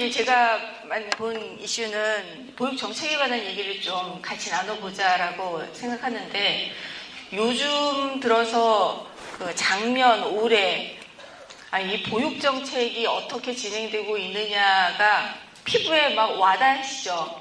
이제 제가 본 이슈는 보육 정책에 관한 얘기를 좀 같이 나눠보자라고 생각하는데, 요즘 들어서 그 작년, 올해 이 보육 정책이 어떻게 진행되고 있느냐가 피부에 막 와닿으시죠.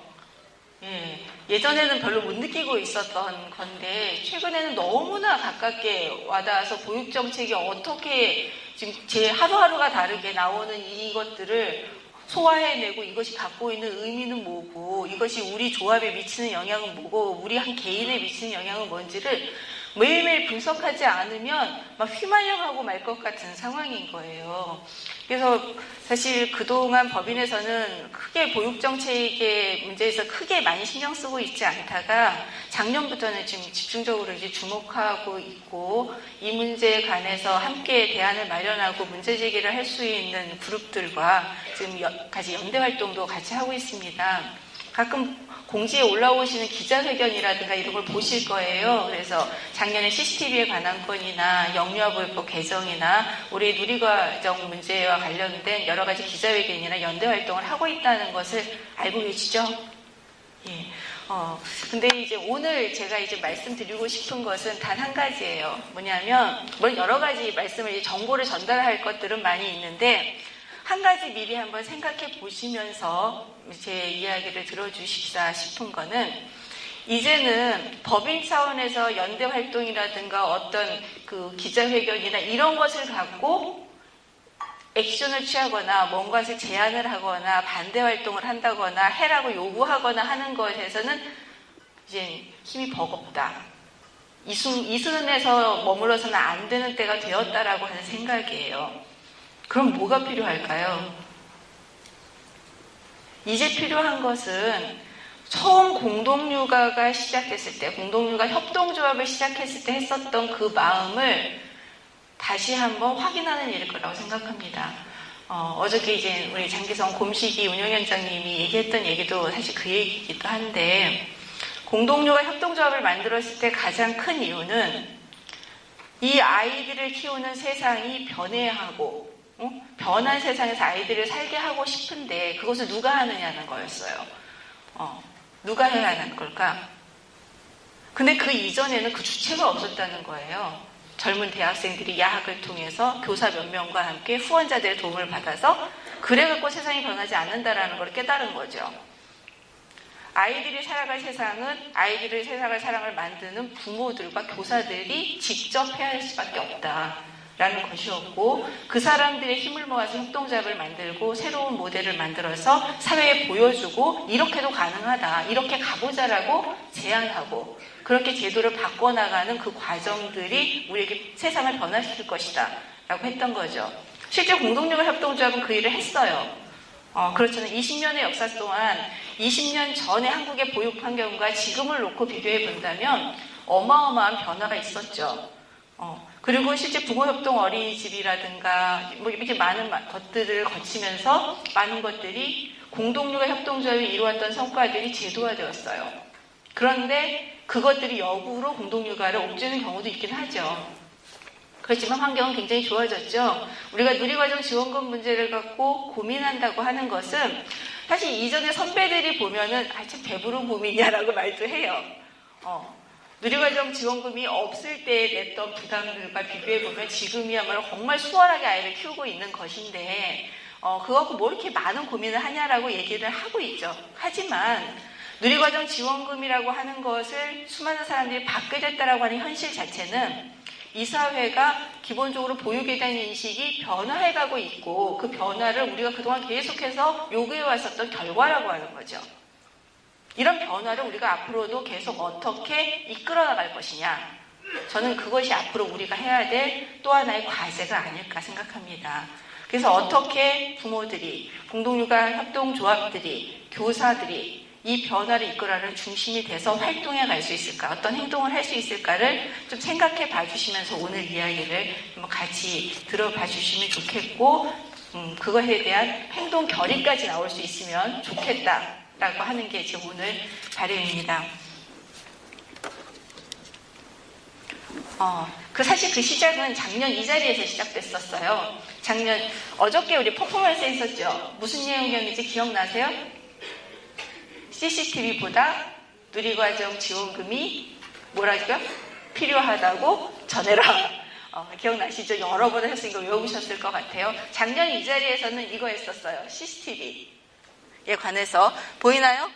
예전에는 별로 못 느끼고 있었던 건데 최근에는 너무나 가깝게 와닿아서 보육 정책이 어떻게 지금 제 하루하루가 다르게 나오는 이것들을 소화해내고, 이것이 갖고 있는 의미는 뭐고, 이것이 우리 조합에 미치는 영향은 뭐고, 우리 한 개인에 미치는 영향은 뭔지를 매일매일 분석하지 않으면 막 휘말려가고 말 것 같은 상황인 거예요. 그래서 사실 그동안 법인에서는 크게 보육정책의 문제에서 크게 많이 신경 쓰고 있지 않다가 작년부터는 지금 집중적으로 이제 주목하고 있고, 이 문제에 관해서 함께 대안을 마련하고 문제 제기를 할 수 있는 그룹들과 지금 같이 연대 활동도 같이 하고 있습니다. 가끔 공지에 올라오시는 기자회견이라든가 이런 걸 보실 거예요. 그래서 작년에 CCTV에 관한 건이나 영유아보육법 개정이나 올해 누리과정 문제와 관련된 여러 가지 기자회견이나 연대 활동을 하고 있다는 것을 알고 계시죠? 예. 근데 이제 오늘 제가 이제 말씀드리고 싶은 것은 단 한 가지예요. 뭐냐면, 물론 여러 가지 말씀을, 정보를 전달할 것들은 많이 있는데, 한 가지 미리 한번 생각해 보시면서 제 이야기를 들어주십사 싶은 거는, 이제는 법인 차원에서 연대 활동이라든가 어떤 그 기자회견이나 이런 것을 갖고 액션을 취하거나 뭔가를 제안을 하거나 반대 활동을 한다거나 해라고 요구하거나 하는 것에서는 이제 힘이 버겁다. 이 수준에서 머물러서는 안 되는 때가 되었다라고 하는 생각이에요. 그럼 뭐가 필요할까요? 이제 필요한 것은 처음 공동육아가 시작했을 때, 공동육아 협동조합을 시작했을 때 했었던 그 마음을 다시 한번 확인하는 일일 거라고 생각합니다. 어저께 이제 우리 장기성 곰식이 운영위원장님이 얘기했던 얘기도 사실 그 얘기이기도 한데, 공동육아 협동조합을 만들었을 때 가장 큰 이유는 이 아이들을 키우는 세상이 변해하고 변한 세상에서 아이들을 살게 하고 싶은데 그것을 누가 하느냐는 거였어요. 누가 해야 하는 걸까? 근데 그 이전에는 그 주체가 없었다는 거예요. 젊은 대학생들이 야학을 통해서 교사 몇 명과 함께 후원자들의 도움을 받아서 그래갖고 세상이 변하지 않는다라는 걸 깨달은 거죠. 아이들이 살아갈 세상은 아이들의 세상을 사랑을 만드는 부모들과 교사들이 직접 해야 할 수밖에 없다라는 것이었고, 그 사람들의 힘을 모아서 협동조합을 만들고 새로운 모델을 만들어서 사회에 보여주고 이렇게도 가능하다, 이렇게 가보자라고 제안하고 그렇게 제도를 바꿔나가는 그 과정들이 우리에게 세상을 변화시킬 것이다 라고 했던 거죠. 실제 공동육아 협동조합은 그 일을 했어요. 그렇잖아요. 20년의 역사 동안 20년 전에 한국의 보육 환경과 지금을 놓고 비교해 본다면 어마어마한 변화가 있었죠. 그리고 실제 부모협동 어린이집이라든가 뭐 이렇게 많은 것들을 거치면서 많은 것들이 공동육아 협동조합이 이루었던 성과들이 제도화되었어요. 그런데 그것들이 역으로 공동육아를 옥죄는 경우도 있긴 하죠. 그렇지만 환경은 굉장히 좋아졌죠. 우리가 누리과정 지원금 문제를 갖고 고민한다고 하는 것은 사실 이전에 선배들이 보면은 참 배부른 고민이야라고 말도 해요. 누리과정 지원금이 없을 때 냈던 부담들과 비교해보면 지금이야말로 정말 수월하게 아이를 키우고 있는 것인데 그거 갖고 뭐 이렇게 많은 고민을 하냐라고 얘기를 하고 있죠. 하지만 누리과정 지원금이라고 하는 것을 수많은 사람들이 받게 됐다라고 하는 현실 자체는 이 사회가 기본적으로 보육에 대한 인식이 변화해가고 있고 그 변화를 우리가 그동안 계속해서 요구해왔었던 결과라고 하는 거죠. 이런 변화를 우리가 앞으로도 계속 어떻게 이끌어 나갈 것이냐, 저는 그것이 앞으로 우리가 해야 될 또 하나의 과제가 아닐까 생각합니다. 그래서 어떻게 부모들이, 공동육아 협동조합들이, 교사들이 이 변화를 이끌어가는 중심이 돼서 활동해 갈 수 있을까, 어떤 행동을 할 수 있을까를 좀 생각해 봐주시면서 오늘 이야기를 같이 들어봐 주시면 좋겠고, 그것에 대한 행동 결의까지 나올 수 있으면 좋겠다라고 하는 게 지금 오늘 바람입니다. 사실 그 시작은 작년 이 자리에서 시작됐었어요. 어저께 우리 퍼포먼스 했었죠. 무슨 내용이었는지 기억나세요? CCTV보다 누리과정 지원금이 뭐라죠? 필요하다고 전해라. 기억나시죠? 여러 번 했으니까 외우셨을 것 같아요. 작년 이 자리에서는 이거 했었어요. CCTV에 관해서. 보이나요?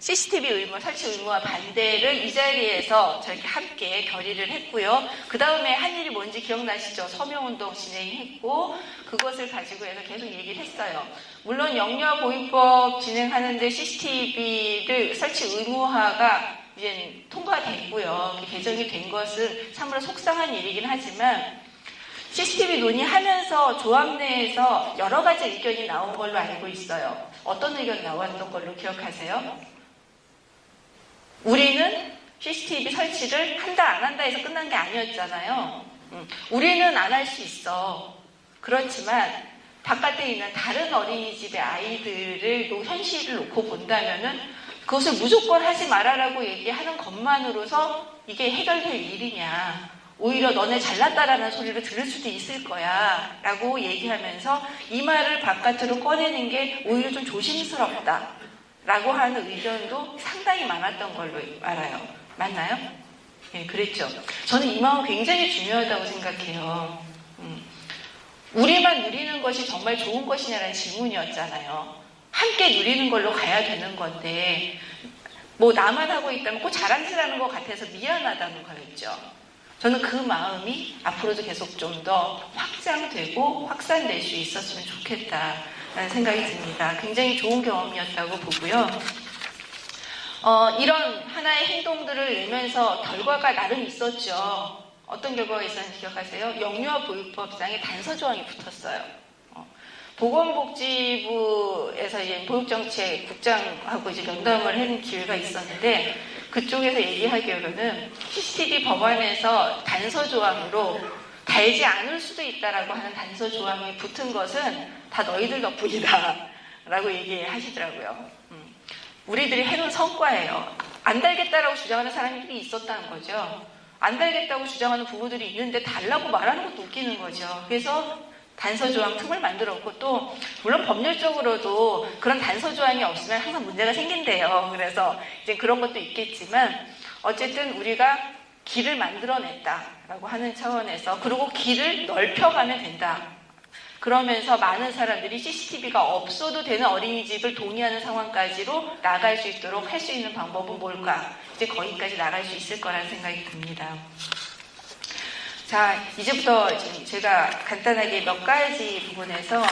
CCTV 의무, 설치 의무와 반대를 이 자리에서 저렇게 함께 결의를 했고요. 그 다음에 한 일이 뭔지 기억나시죠? 서명운동 진행했고 그것을 가지고 해서 계속 얘기를 했어요. 물론 영유아보육법 진행하는데 CCTV를 설치 의무화가 이제 통과됐고요. 개정이 된 것은 참으로 속상한 일이긴 하지만 CCTV 논의하면서 조합 내에서 여러 가지 의견이 나온 걸로 알고 있어요. 어떤 의견 나왔던 걸로 기억하세요? 우리는 CCTV 설치를 한다 안 한다 해서 끝난 게 아니었잖아요. 우리는 안 할 수 있어. 그렇지만 바깥에 있는 다른 어린이집의 아이들을 현실을 놓고 본다면은 그것을 무조건 하지 말아라고 얘기하는 것만으로서 이게 해결될 일이냐. 오히려 너네 잘났다라는 소리를 들을 수도 있을 거야 라고 얘기하면서 이 말을 바깥으로 꺼내는 게 오히려 좀 조심스럽다 라고 하는 의견도 상당히 많았던 걸로 알아요. 맞나요? 네, 그랬죠. 저는 이 마음 굉장히 중요하다고 생각해요. 우리만 누리는 것이 정말 좋은 것이냐라는 질문이었잖아요. 함께 누리는 걸로 가야 되는 건데 뭐 나만 하고 있다면 꼭 자랑질하는 것 같아서 미안하다는 거였죠. 저는 그 마음이 앞으로도 계속 좀 더 확장되고 확산될 수 있었으면 좋겠다라는 생각이 듭니다. 굉장히 좋은 경험이었다고 보고요. 이런 하나의 행동들을 일면서 결과가 나름 있었죠. 어떤 결과가 있었는지 기억하세요? 영유아보육법상에 단서 조항이 붙었어요. 보건복지부에서 이제 보육정책 국장하고 이제 면담을 하는 기회가 있었는데 그쪽에서 얘기하기로는 CCTV 법안에서 단서 조항으로 달지 않을 수도 있다라고 하는 단서 조항이 붙은 것은 다 너희들 덕분이다 라고 얘기하시더라고요. 우리들이 해놓은 성과예요. 안 달겠다라고 주장하는 사람들이 있었다는 거죠. 안 달겠다고 주장하는 부모들이 있는데 달라고 말하는 것도 웃기는 거죠. 그래서 단서 조항 틈을 만들었고 또 물론 법률적으로도 그런 단서 조항이 없으면 항상 문제가 생긴대요. 그래서 이제 그런 것도 있겠지만 어쨌든 우리가 길을 만들어냈다라고 하는 차원에서 그리고 길을 넓혀가면 된다. 그러면서 많은 사람들이 CCTV가 없어도 되는 어린이집을 동의하는 상황까지로 나갈 수 있도록 할 수 있는 방법은 뭘까? 이제 거기까지 나갈 수 있을 거라는 생각이 듭니다. 자, 이제부터 제가 간단하게 몇 가지 부분에서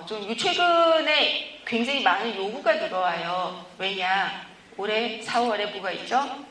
좀 최근에 굉장히 많은 요구가 들어와요. 왜냐? 올해 4월에 뭐가 있죠?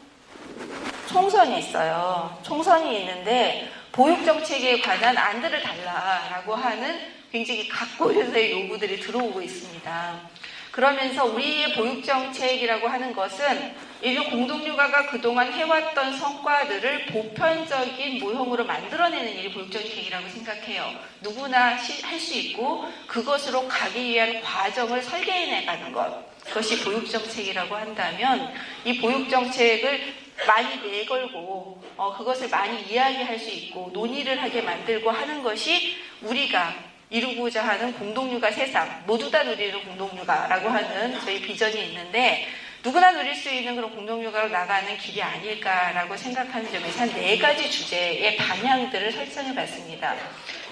총선이 있어요. 총선이 있는데 보육정책에 관한 안들을 달라라고 하는 굉장히 각고에서의 요구들이 들어오고 있습니다. 그러면서 우리의 보육정책이라고 하는 것은 인류 공동육아가 그동안 해왔던 성과들을 보편적인 모형으로 만들어내는 일이 보육정책이라고 생각해요. 누구나 할 수 있고 그것으로 가기 위한 과정을 설계해내가는 것. 그것이 보육정책이라고 한다면 이 보육정책을 많이 내걸고 그것을 많이 이야기할 수 있고 논의를 하게 만들고 하는 것이 우리가 이루고자 하는 공동육아 세상, 모두 다 누리는 공동육아라고 하는 저희 비전이 있는데 누구나 누릴 수 있는 그런 공동육아로 나가는 길이 아닐까라고 생각하는 점에서 한 4가지 주제의 방향들을 설정해 봤습니다.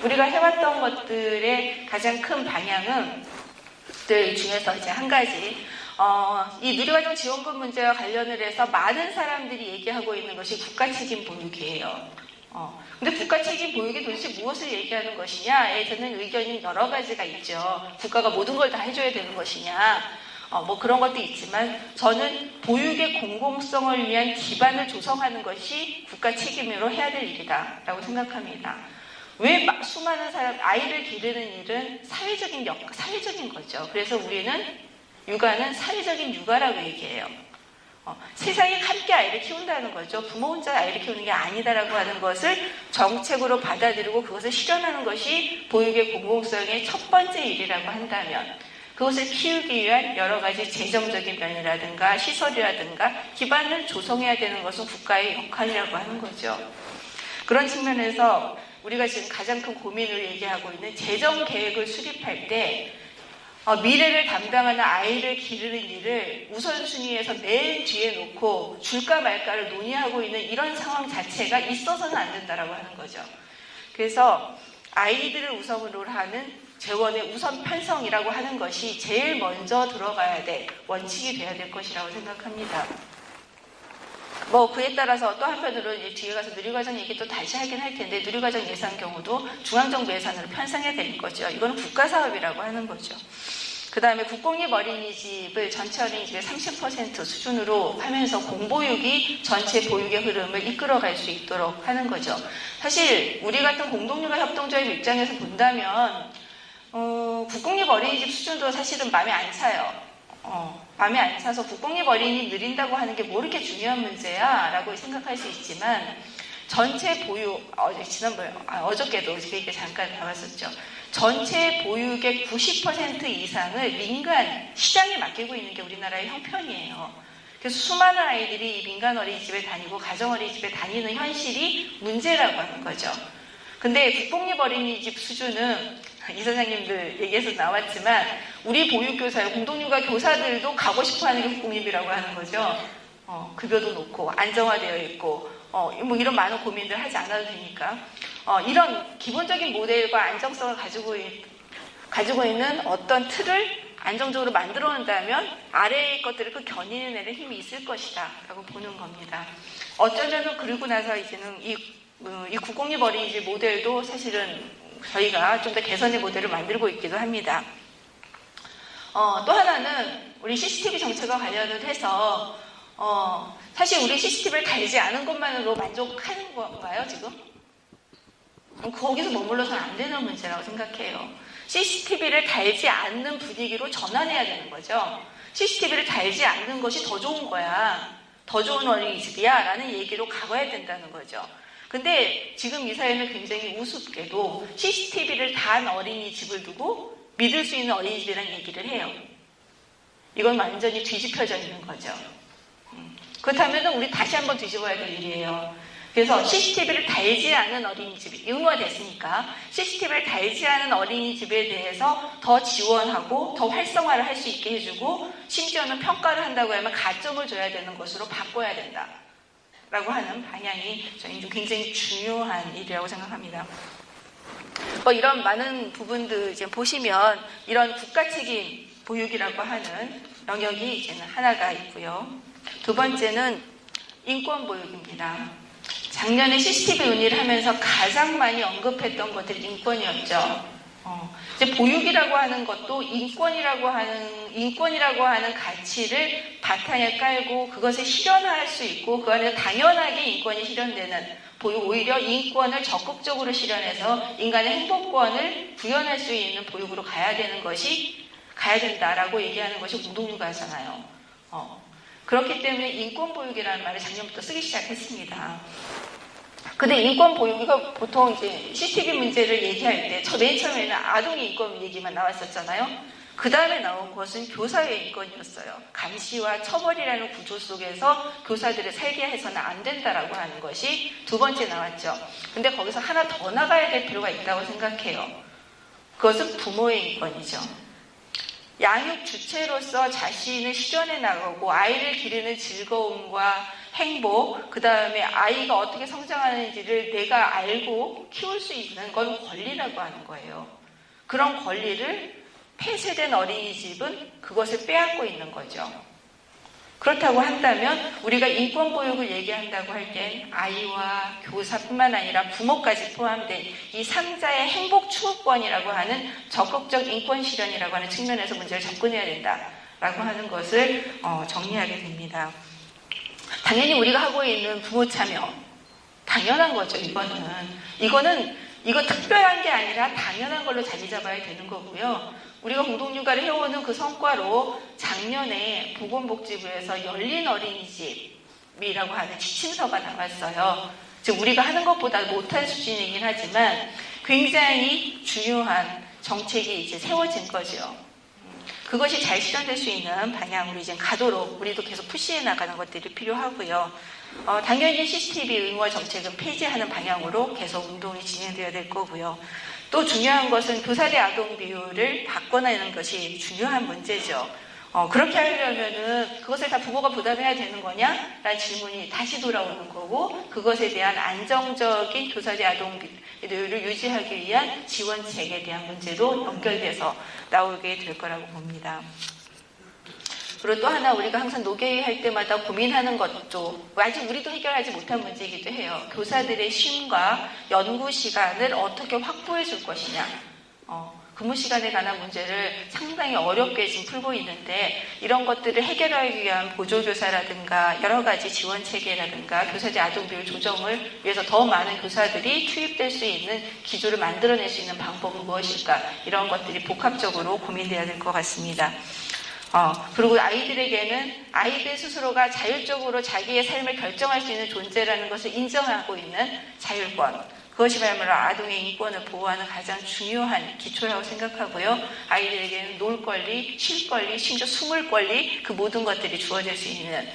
우리가 해왔던 것들의 가장 큰 방향은 들 중에서 이제 한 가지 이 누리과정 지원금 문제와 관련을 해서 많은 사람들이 얘기하고 있는 것이 국가 책임 보육이에요. 근데 국가 책임 보육이 도대체 무엇을 얘기하는 것이냐에 저는 의견이 여러 가지가 있죠. 국가가 모든 걸 다 해줘야 되는 것이냐, 뭐 그런 것도 있지만 저는 보육의 공공성을 위한 기반을 조성하는 것이 국가 책임으로 해야 될 일이다라고 생각합니다. 왜 수많은 아이를 기르는 일은 사회적인 거죠. 그래서 우리는 육아는 사회적인 육아라고 얘기해요. 세상에 함께 아이를 키운다는 거죠. 부모 혼자 아이를 키우는 게 아니다라고 하는 것을 정책으로 받아들이고 그것을 실현하는 것이 보육의 공공성의 첫 번째 일이라고 한다면 그것을 키우기 위한 여러 가지 재정적인 면이라든가 시설이라든가 기반을 조성해야 되는 것은 국가의 역할이라고 하는 거죠. 그런 측면에서 우리가 지금 가장 큰 고민을 얘기하고 있는 재정 계획을 수립할 때 미래를 담당하는 아이를 기르는 일을 우선순위에서 맨 뒤에 놓고 줄까 말까를 논의하고 있는 이런 상황 자체가 있어서는 안 된다라고 하는 거죠. 그래서 아이들을 우선으로 하는 재원의 우선 편성이라고 하는 것이 제일 먼저 들어가야 될 원칙이 돼야 될 것이라고 생각합니다. 그에 따라서 또 한편으로 이제 뒤에 가서 누리과정 얘기 또 다시 하긴 할 텐데, 누리과정 예산 경우도 중앙정부 예산으로 편성해야 될 거죠. 이건 국가사업이라고 하는 거죠. 그 다음에 국공립 어린이집을 전체 어린이집의 30% 수준으로 하면서 공보육이 전체 보육의 흐름을 이끌어갈 수 있도록 하는 거죠. 사실 우리 같은 공동육아 협동조합 입장에서 본다면 국공립 어린이집 수준도 사실은 마음에 안 차요. 마음에 안 차서 국공립 어린이집 늘린다고 하는 게 뭐 이렇게 중요한 문제야? 라고 생각할 수 있지만, 전체 보육, 어저께도 그 얘기 잠깐 나왔었죠. 전체 보육의 90% 이상을 민간 시장에 맡기고 있는 게 우리나라의 형편이에요. 그래서 수많은 아이들이 이 민간 어린이집에 다니고 가정 어린이집에 다니는 현실이 문제라고 하는 거죠. 근데 국공립 어린이집 수준은 이사장님들 얘기에서 나왔지만 우리 보육교사요, 공동육아 교사들도 가고 싶어하는 게 국공립이라고 하는 거죠. 급여도 높고 안정화되어 있고 이런 많은 고민들 하지 않아도 되니까 이런 기본적인 모델과 안정성을 가지고 있는 어떤 틀을 안정적으로 만들어 온다면 아래의 것들을 견인해내는 힘이 있을 것이다 라고 보는 겁니다. 어쩌면 그러고 나서 이제는 이 국공립 어린이집 모델도 사실은 저희가 좀 더 개선의 모델을 만들고 있기도 합니다. 또 하나는 우리 CCTV 정책과 관련을 해서 사실 우리 CCTV를 달지 않은 것만으로 만족하는 건가요, 지금? 거기서 머물러서는 안 되는 문제라고 생각해요. CCTV를 달지 않는 분위기로 전환해야 되는 거죠. CCTV를 달지 않는 것이 더 좋은 거야. 더 좋은 어린이집이야. 라는 얘기로 가봐야 된다는 거죠. 근데 지금 이 사회는 굉장히 우습게도 CCTV를 단 어린이집을 두고 믿을 수 있는 어린이집이라는 얘기를 해요. 이건 완전히 뒤집혀져 있는 거죠. 그렇다면 우리 다시 한번 뒤집어야 될 일이에요. 그래서 CCTV를 달지 않은 어린이집이 의무화됐으니까 CCTV를 달지 않은 어린이집에 대해서 더 지원하고 더 활성화를 할 수 있게 해주고, 심지어는 평가를 한다고 하면 가점을 줘야 되는 것으로 바꿔야 된다 라고 하는 방향이 저희는 굉장히 중요한 일이라고 생각합니다. 이런 많은 부분들 이제 보시면 이런 국가 책임 보육이라고 하는 영역이 이제는 하나가 있고요. 두 번째는 인권 보육입니다. 작년에 CCTV 논의를 하면서 가장 많이 언급했던 것들이 인권이었죠. 이제 보육이라고 하는 것도 인권이라고 하는 가치를 바탕에 깔고 그것을 실현할 수 있고 그 안에서 당연하게 인권이 실현되는 보육, 오히려 인권을 적극적으로 실현해서 인간의 행복권을 구현할 수 있는 보육으로 가야 된다라고 얘기하는 것이 공동육아잖아요. 그렇기 때문에 인권 보육이라는 말을 작년부터 쓰기 시작했습니다. 근데 인권 보육이가 보통 이제 CCTV 문제를 얘기할 때 맨 처음에는 아동의 인권 얘기만 나왔었잖아요. 그 다음에 나온 것은 교사의 인권이었어요. 감시와 처벌이라는 구조 속에서 교사들을 살게 해서는 안 된다라고 하는 것이 두 번째 나왔죠. 근데 거기서 하나 더 나가야 될 필요가 있다고 생각해요. 그것은 부모의 인권이죠. 양육 주체로서 자신을 실현해 나가고 아이를 기르는 즐거움과 행복, 그 다음에 아이가 어떻게 성장하는지를 내가 알고 키울 수 있는 건 권리라고 하는 거예요. 그런 권리를 폐쇄된 어린이집은 그것을 빼앗고 있는 거죠. 그렇다고 한다면 우리가 인권 보육을 얘기한다고 할 땐 아이와 교사뿐만 아니라 부모까지 포함된 이 3자의 행복 추구권이라고 하는 적극적 인권 실현이라고 하는 측면에서 문제를 접근해야 된다라고 하는 것을 정리하게 됩니다. 당연히 우리가 하고 있는 부모 참여 당연한 거죠. 이거 특별한 게 아니라 당연한 걸로 자리 잡아야 되는 거고요. 우리가 공동육아를 해오는 그 성과로 작년에 보건복지부에서 열린 어린이집이라고 하는 지침서가 나왔어요. 즉 우리가 하는 것보다 못한 수준이긴 하지만 굉장히 중요한 정책이 이제 세워진 거죠. 그것이 잘 실현될 수 있는 방향으로 이제 가도록 우리도 계속 푸시해 나가는 것들이 필요하고요. 당연히 CCTV 의무화 정책은 폐지하는 방향으로 계속 운동이 진행되어야 될 거고요. 또 중요한 것은 교사 대 아동 비율을 바꿔내는 것이 중요한 문제죠. 그렇게 하려면은 그것을 다 부모가 부담해야 되는 거냐? 라는 질문이 다시 돌아오는 거고, 그것에 대한 안정적인 교사 대 아동 비율을 유지하기 위한 지원책에 대한 문제도 연결돼서 나오게 될 거라고 봅니다. 그리고 또 하나 우리가 항상 노계회 할 때마다 고민하는 것도 아직 우리도 해결하지 못한 문제이기도 해요. 교사들의 쉼과 연구 시간을 어떻게 확보해 줄 것이냐. 근무 시간에 관한 문제를 상당히 어렵게 지금 풀고 있는데, 이런 것들을 해결하기 위한 보조교사라든가 여러 가지 지원 체계라든가 교사들 아동 비율 조정을 위해서 더 많은 교사들이 투입될 수 있는 기조를 만들어낼 수 있는 방법은 무엇일까, 이런 것들이 복합적으로 고민돼야 될 것 같습니다. 그리고 아이들에게는 아이들 스스로가 자율적으로 자기의 삶을 결정할 수 있는 존재라는 것을 인정하고 있는 자율권, 그것이야말로 아동의 인권을 보호하는 가장 중요한 기초라고 생각하고요. 아이들에게는 놀 권리, 쉴 권리, 심지어 숨을 권리, 그 모든 것들이 주어질 수 있는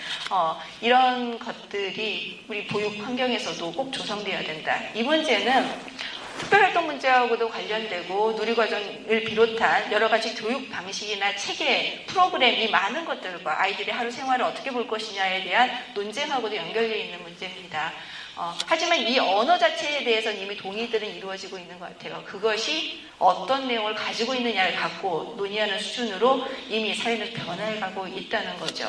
이런 것들이 우리 보육 환경에서도 꼭 조성되어야 된다. 이 문제는 특별활동 문제하고도 관련되고 누리과정을 비롯한 여러 가지 교육 방식이나 체계, 프로그램, 이 많은 것들과 아이들의 하루 생활을 어떻게 볼 것이냐에 대한 논쟁하고도 연결되어 있는 문제입니다. 하지만 이 언어 자체에 대해서는 이미 동의들은 이루어지고 있는 것 같아요. 그것이 어떤 내용을 가지고 있느냐를 갖고 논의하는 수준으로 이미 사회는 변해가고 있다는 거죠.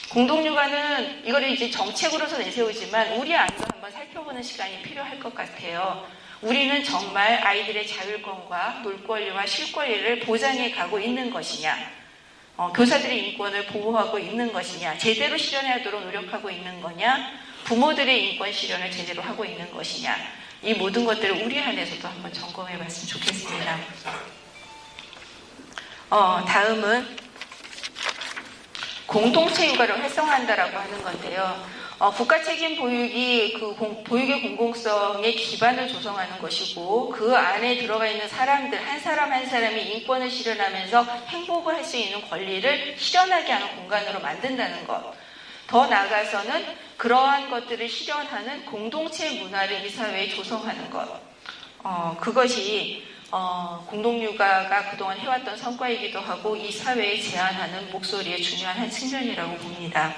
공동육아는 이거를 이제 정책으로서 내세우지만 우리 안도 한번 살펴보는 시간이 필요할 것 같아요. 우리는 정말 아이들의 자율권과 놀 권리와 쉴 권리를 보장해 가고 있는 것이냐, 교사들의 인권을 보호하고 있는 것이냐, 제대로 실현하도록 노력하고 있는 거냐, 부모들의 인권 실현을 제대로 하고 있는 것이냐, 이 모든 것들을 우리 안에서도 한번 점검해 봤으면 좋겠습니다. 다음은 공동체 육아를 활성화한다라고 하는 건데요. 국가 책임 보육이 보육의 공공성의 기반을 조성하는 것이고, 그 안에 들어가 있는 사람들 한 사람 한 사람이 인권을 실현하면서 행복을 할 수 있는 권리를 실현하게 하는 공간으로 만든다는 것. 더 나아가서는 그러한 것들을 실현하는 공동체 문화를 이 사회에 조성하는 것. 그것이 공동육아가 그동안 해왔던 성과이기도 하고 이 사회에 제안하는 목소리의 중요한 한 측면이라고 봅니다.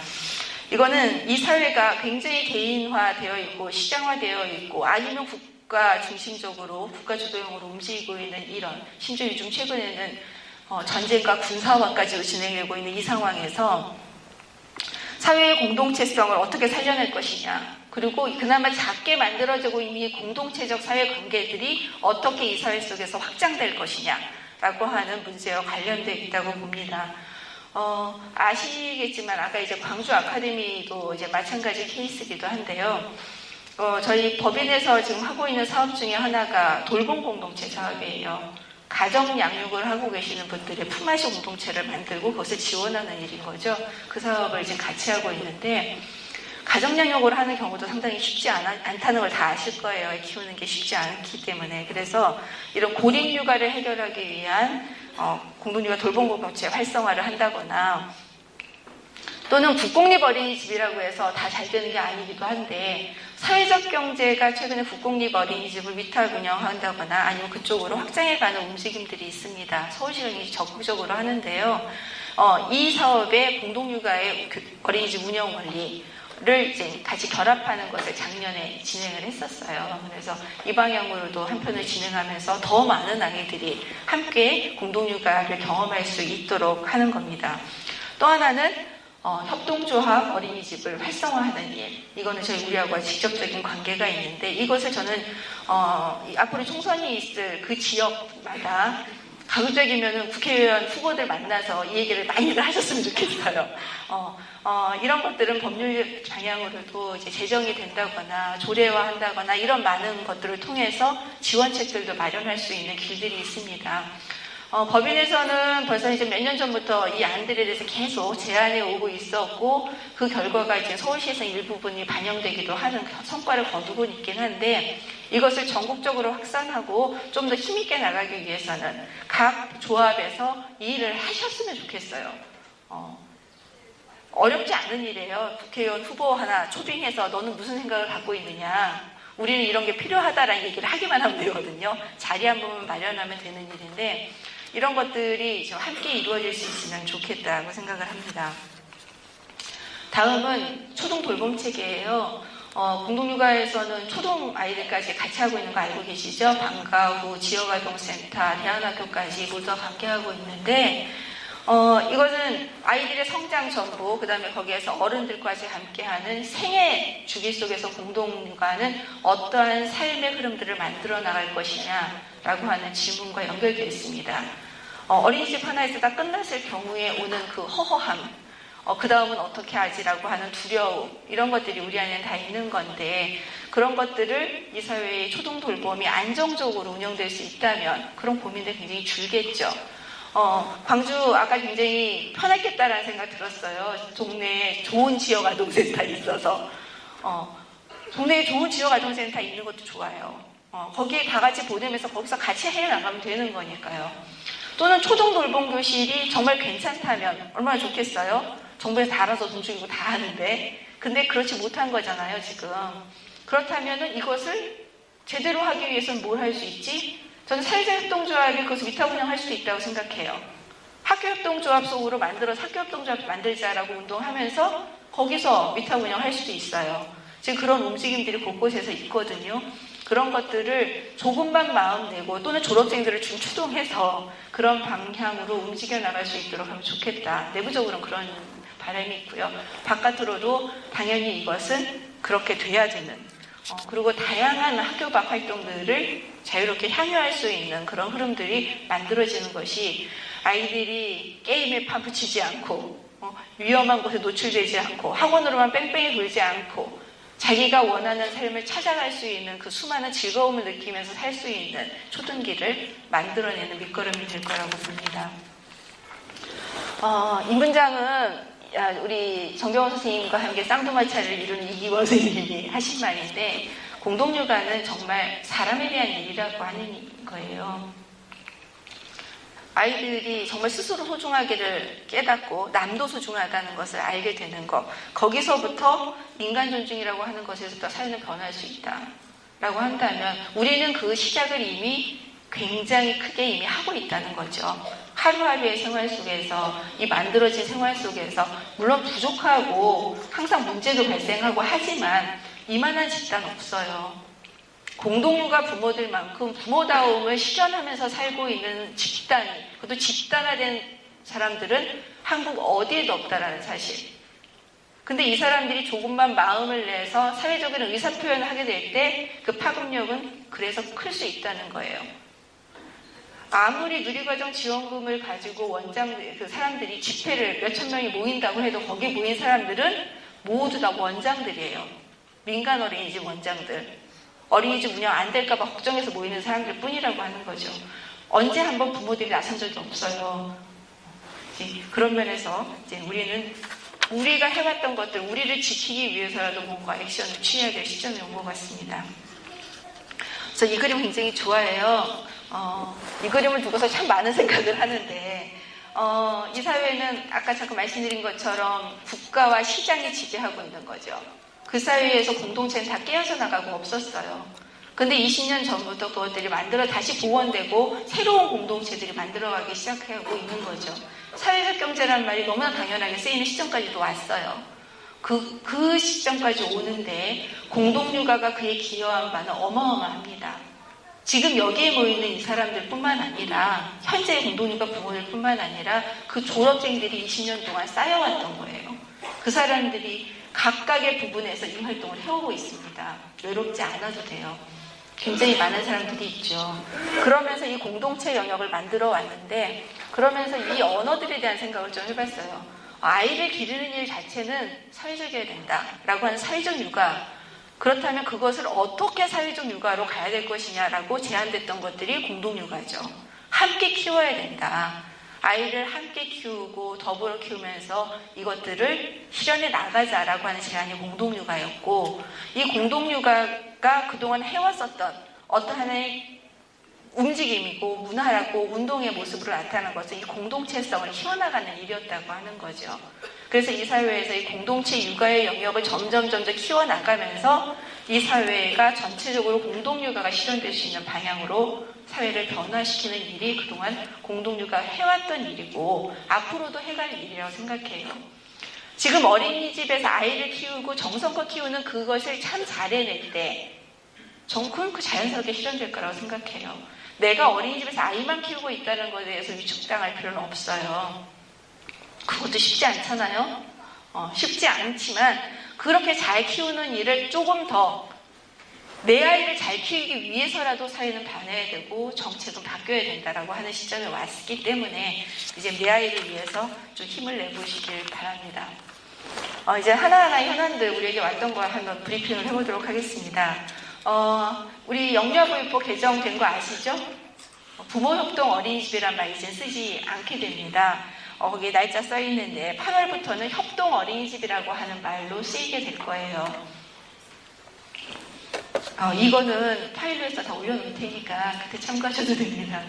이거는 이 사회가 굉장히 개인화되어 있고 시장화되어 있고 아니면 국가 중심적으로 국가 주도형으로 움직이고 있는 이런, 심지어 요즘 최근에는 전쟁과 군사화까지 진행되고 있는 이 상황에서 사회의 공동체성을 어떻게 살려낼 것이냐, 그리고 그나마 작게 만들어지고 이미 공동체적 사회관계들이 어떻게 이 사회 속에서 확장될 것이냐라고 하는 문제와 관련되어 있다고 봅니다. 아시겠지만 아까 이제 광주 아카데미도 이제 마찬가지 케이스이기도 한데요. 저희 법인에서 지금 하고 있는 사업 중에 하나가 돌봄 공동체 사업이에요. 가정 양육을 하고 계시는 분들의 품앗이 공동체를 만들고 그것을 지원하는 일인 거죠. 그 사업을 이제 같이 하고 있는데, 가정 양육을 하는 경우도 상당히 쉽지 않다는 걸 다 아실 거예요. 키우는 게 쉽지 않기 때문에. 그래서 이런 고립 육아를 해결하기 위한 공동육아 돌봄 공동체 활성화를 한다거나, 또는 국공립 어린이집이라고 해서 다 잘 되는 게 아니기도 한데 사회적 경제가 최근에 국공립 어린이집을 위탁 운영한다거나 아니면 그쪽으로 확장해가는 움직임들이 있습니다. 서울시가 적극적으로 하는데요. 이 사업의 공동육아의 어린이집 운영 원리를 이제 같이 결합하는 것을 작년에 진행을 했었어요. 그래서 이 방향으로도 한편을 진행하면서 더 많은 아이들이 함께 공동육아를 경험할 수 있도록 하는 겁니다. 또 하나는 협동조합 어린이집을 활성화하는 일, 이거는 저희 우리하고 직접적인 관계가 있는데, 이것을 저는 앞으로 총선이 있을 그 지역마다 가급적이면 국회의원 후보들 만나서 이 얘기를 많이들 하셨으면 좋겠어요. 이런 것들은 법률 방향으로도 이제 제정이 된다거나 조례화한다거나 이런 많은 것들을 통해서 지원책들도 마련할 수 있는 길들이 있습니다. 법인에서는 벌써 이제 몇 년 전부터 이 안들에 대해서 계속 제안해 오고 있었고, 그 결과가 이제 서울시에서 일부분이 반영되기도 하는 성과를 거두고 있긴 한데, 이것을 전국적으로 확산하고 좀 더 힘있게 나가기 위해서는 각 조합에서 이 일을 하셨으면 좋겠어요. 어렵지 않은 일이에요. 국회의원 후보 하나 초빙해서 너는 무슨 생각을 갖고 있느냐, 우리는 이런 게 필요하다라는 얘기를 하기만 하면 되거든요. 자리 한 번만 마련하면 되는 일인데 이런 것들이 함께 이루어질 수 있으면 좋겠다고 생각을 합니다. 다음은 초등 돌봄체계예요. 공동육아에서는 초등 아이들까지 같이 하고 있는 거 알고 계시죠? 방과 후, 지역아동센터, 대안학교까지 모두 관계하고 있는데 이것은 아이들의 성장 전부, 그 다음에 거기에서 어른들까지 함께하는 생애 주기 속에서 공동육아는 어떠한 삶의 흐름들을 만들어 나갈 것이냐라고 하는 질문과 연결되어 있습니다. 어린이집 하나에서 다 끝났을 경우에 오는 그 허허함, 그 다음은 어떻게 하지라고 하는 두려움, 이런 것들이 우리 안에 다 있는 건데 그런 것들을 이 사회의 초등 돌봄이 안정적으로 운영될 수 있다면 그런 고민들 굉장히 줄겠죠. 광주 아까 굉장히 편했겠다라는 생각 들었어요. 동네에 좋은 지역 아동센터 있어서 동네에 좋은 지역 아동센터 있는 것도 좋아요. 거기에 다 같이 보내면서 거기서 같이 해나가면 되는 거니까요. 또는 초등 돌봄 교실이 정말 괜찮다면 얼마나 좋겠어요? 정부에서 다 알아서 돈 주고 다 하는데 근데 그렇지 못한 거잖아요 지금. 그렇다면 이것을 제대로 하기 위해서는 뭘 할 수 있지? 저는 사회자협동조합이 그것을 위탁 운영할 수도 있다고 생각해요. 학교협동조합 속으로 만들어서 학교협동조합 만들자라고 운동하면서 거기서 위탁 운영할 수도 있어요. 지금 그런 움직임들이 곳곳에서 있거든요. 그런 것들을 조금만 마음 내고 또는 졸업생들을 좀 추동해서 그런 방향으로 움직여 나갈 수 있도록 하면 좋겠다. 내부적으로는 그런 바람이 있고요. 바깥으로도 당연히 이것은 그렇게 돼야 되는 그리고 다양한 학교 밖 활동들을 자유롭게 향유할 수 있는 그런 흐름들이 만들어지는 것이 아이들이 게임에 파묻히지 않고 위험한 곳에 노출되지 않고 학원으로만 뺑뺑이 돌지 않고 자기가 원하는 삶을 찾아갈 수 있는 그 수많은 즐거움을 느끼면서 살 수 있는 초등기를 만들어내는 밑거름이 될 거라고 봅니다. 이 문장은 우리 정병원 선생님과 함께 쌍두마차를 이루는 이기원 선생님이 하신 말인데 공동육아는 정말 사람에 대한 일이라고 하는 거예요. 아이들이 정말 스스로 소중하기를 깨닫고 남도 소중하다는 것을 알게 되는 것, 거기서부터 인간 존중이라고 하는 것에서부터 사회는 변할 수 있다라고 한다면 우리는 그 시작을 이미 굉장히 크게 이미 하고 있다는 거죠. 하루하루의 생활 속에서 이 만들어진 생활 속에서 물론 부족하고 항상 문제도 발생하고 하지만 이만한 집단 없어요. 공동육아 부모들만큼 부모다움을 실현하면서 살고 있는 집단이, 그것도 집단화된 사람들은 한국 어디에도 없다라는 사실. 근데 이 사람들이 조금만 마음을 내서 사회적인 의사표현을 하게 될 때 그 파급력은 그래서 클 수 있다는 거예요. 아무리 누리과정 지원금을 가지고 그 사람들이 집회를 몇천 명이 모인다고 해도 거기 모인 사람들은 모두 다 원장들이에요. 민간 어린이집 원장들. 어린이집 운영 안 될까봐 걱정해서 모이는 사람들 뿐이라고 하는 거죠. 언제 한번 부모들이 나선 적이 없어요. 그런 면에서 이제 우리는 우리가 해왔던 것들, 우리를 지키기 위해서라도 뭔가 액션을 취해야 될 시점이 온 것 같습니다. 그래서 이 그림 굉장히 좋아해요. 이 그림을 두고서 참 많은 생각을 하는데 이 사회는 아까 잠깐 말씀드린 것처럼 국가와 시장이 지배하고 있는 거죠. 그 사회에서 공동체는 다 깨어져 나가고 없었어요. 근데 20년 전부터 그것들이 다시 복원되고 새로운 공동체들이 만들어가기 시작하고 있는 거죠. 사회적 경제라는 말이 너무나 당연하게 쓰이는 시점까지도 왔어요. 그 시점까지 오는데 공동육아가 그에 기여한 바는 어마어마합니다. 지금 여기에 모이는 이 사람들 뿐만 아니라 현재 공동육아 부모들 뿐만 아니라 그 졸업생들이 20년 동안 쌓여왔던 거예요. 그 사람들이 각각의 부분에서 이 활동을 해오고 있습니다. 외롭지 않아도 돼요. 굉장히 많은 사람들이 있죠. 그러면서 이 공동체 영역을 만들어 왔는데 그러면서 이 언어들에 대한 생각을 좀 해봤어요. 아이를 기르는 일 자체는 사회적이어야 된다라고 하는 사회적 육아, 그렇다면 그것을 어떻게 사회적 육아로 가야 될 것이냐라고 제안됐던 것들이 공동육아죠. 함께 키워야 된다. 아이를 함께 키우고 더불어 키우면서 이것들을 실현해 나가자라고 하는 제안이 공동육아였고 이 공동육아가 그동안 해왔었던 어떤 하나의 움직임이고 문화라고 운동의 모습으로 나타나는 것은 이 공동체성을 키워나가는 일이었다고 하는 거죠. 그래서 이 사회에서 이 공동체 육아의 영역을 점점 키워나가면서 이 사회가 전체적으로 공동육아가 실현될 수 있는 방향으로 사회를 변화시키는 일이 그동안 공동육아가 해왔던 일이고 앞으로도 해갈 일이라고 생각해요. 지금 어린이집에서 아이를 키우고 정성껏 키우는 그것을 참 잘해낼 때 그건 자연스럽게 실현될 거라고 생각해요. 내가 어린이집에서 아이만 키우고 있다는 것에 대해서 위축당할 필요는 없어요. 그것도 쉽지 않잖아요. 쉽지 않지만 그렇게 잘 키우는 일을 조금 더 내 아이를 잘 키우기 위해서라도 사회는 변해야 되고 정책은 바뀌어야 된다라고 하는 시점에 왔기 때문에 이제 내 아이를 위해서 좀 힘을 내보시길 바랍니다. 이제 하나하나 현안들 우리에게 왔던 거 한번 브리핑을 해보도록 하겠습니다. 우리 영유아보육법 개정된 거 아시죠? 부모협동 어린이집이란 말 이제 쓰지 않게 됩니다. 거기에 날짜 써 있는데 8월부터는 협동 어린이집이라고 하는 말로 쓰이게 될 거예요. 이거는 파일로 해서 다 올려놓을 테니까 그때 참고하셔도 됩니다.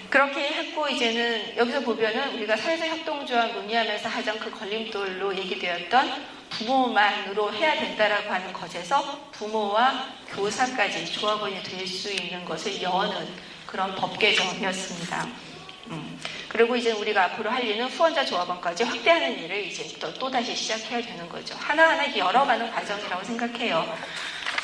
그렇게 했고 이제는 여기서 보면은 우리가 사회적 협동조합 논의하면서 하던 그 걸림돌로 얘기되었던 부모만으로 해야 된다라고 하는 것에서 부모와 교사까지 조합원이 될 수 있는 것을 여는 그런 법 개정이었습니다. 그리고 이제 우리가 앞으로 할 일은 후원자 조합원까지 확대하는 일을 이제 또다시 시작해야 되는 거죠. 하나하나 열어가는 과정이라고 생각해요.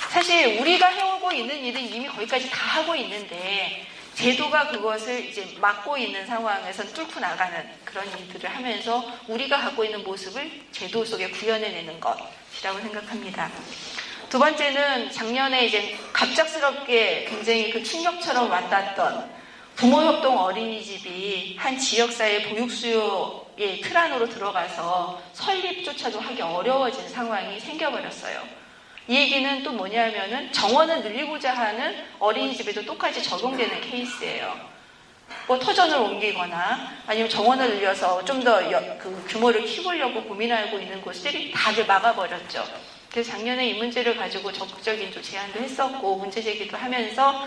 사실 우리가 해오고 있는 일은 이미 거기까지 다 하고 있는데 제도가 그것을 이제 막고 있는 상황에서 뚫고 나가는 그런 일들을 하면서 우리가 갖고 있는 모습을 제도 속에 구현해내는 것이라고 생각합니다. 두 번째는 작년에 이제 갑작스럽게 굉장히 그 충격처럼 와닿았던 부모협동 어린이집이 한 지역사회 보육수요의 틀 안으로 들어가서 설립조차도 하기 어려워진 상황이 생겨버렸어요. 이 얘기는 또 뭐냐면은 정원을 늘리고자 하는 어린이집에도 똑같이 적용되는 케이스예요. 뭐 터전을 옮기거나 아니면 정원을 늘려서 좀 더 그 규모를 키우려고 고민하고 있는 곳들이 다들 막아버렸죠. 그래서 작년에 이 문제를 가지고 적극적인 좀 제안도 했었고 문제 제기도 하면서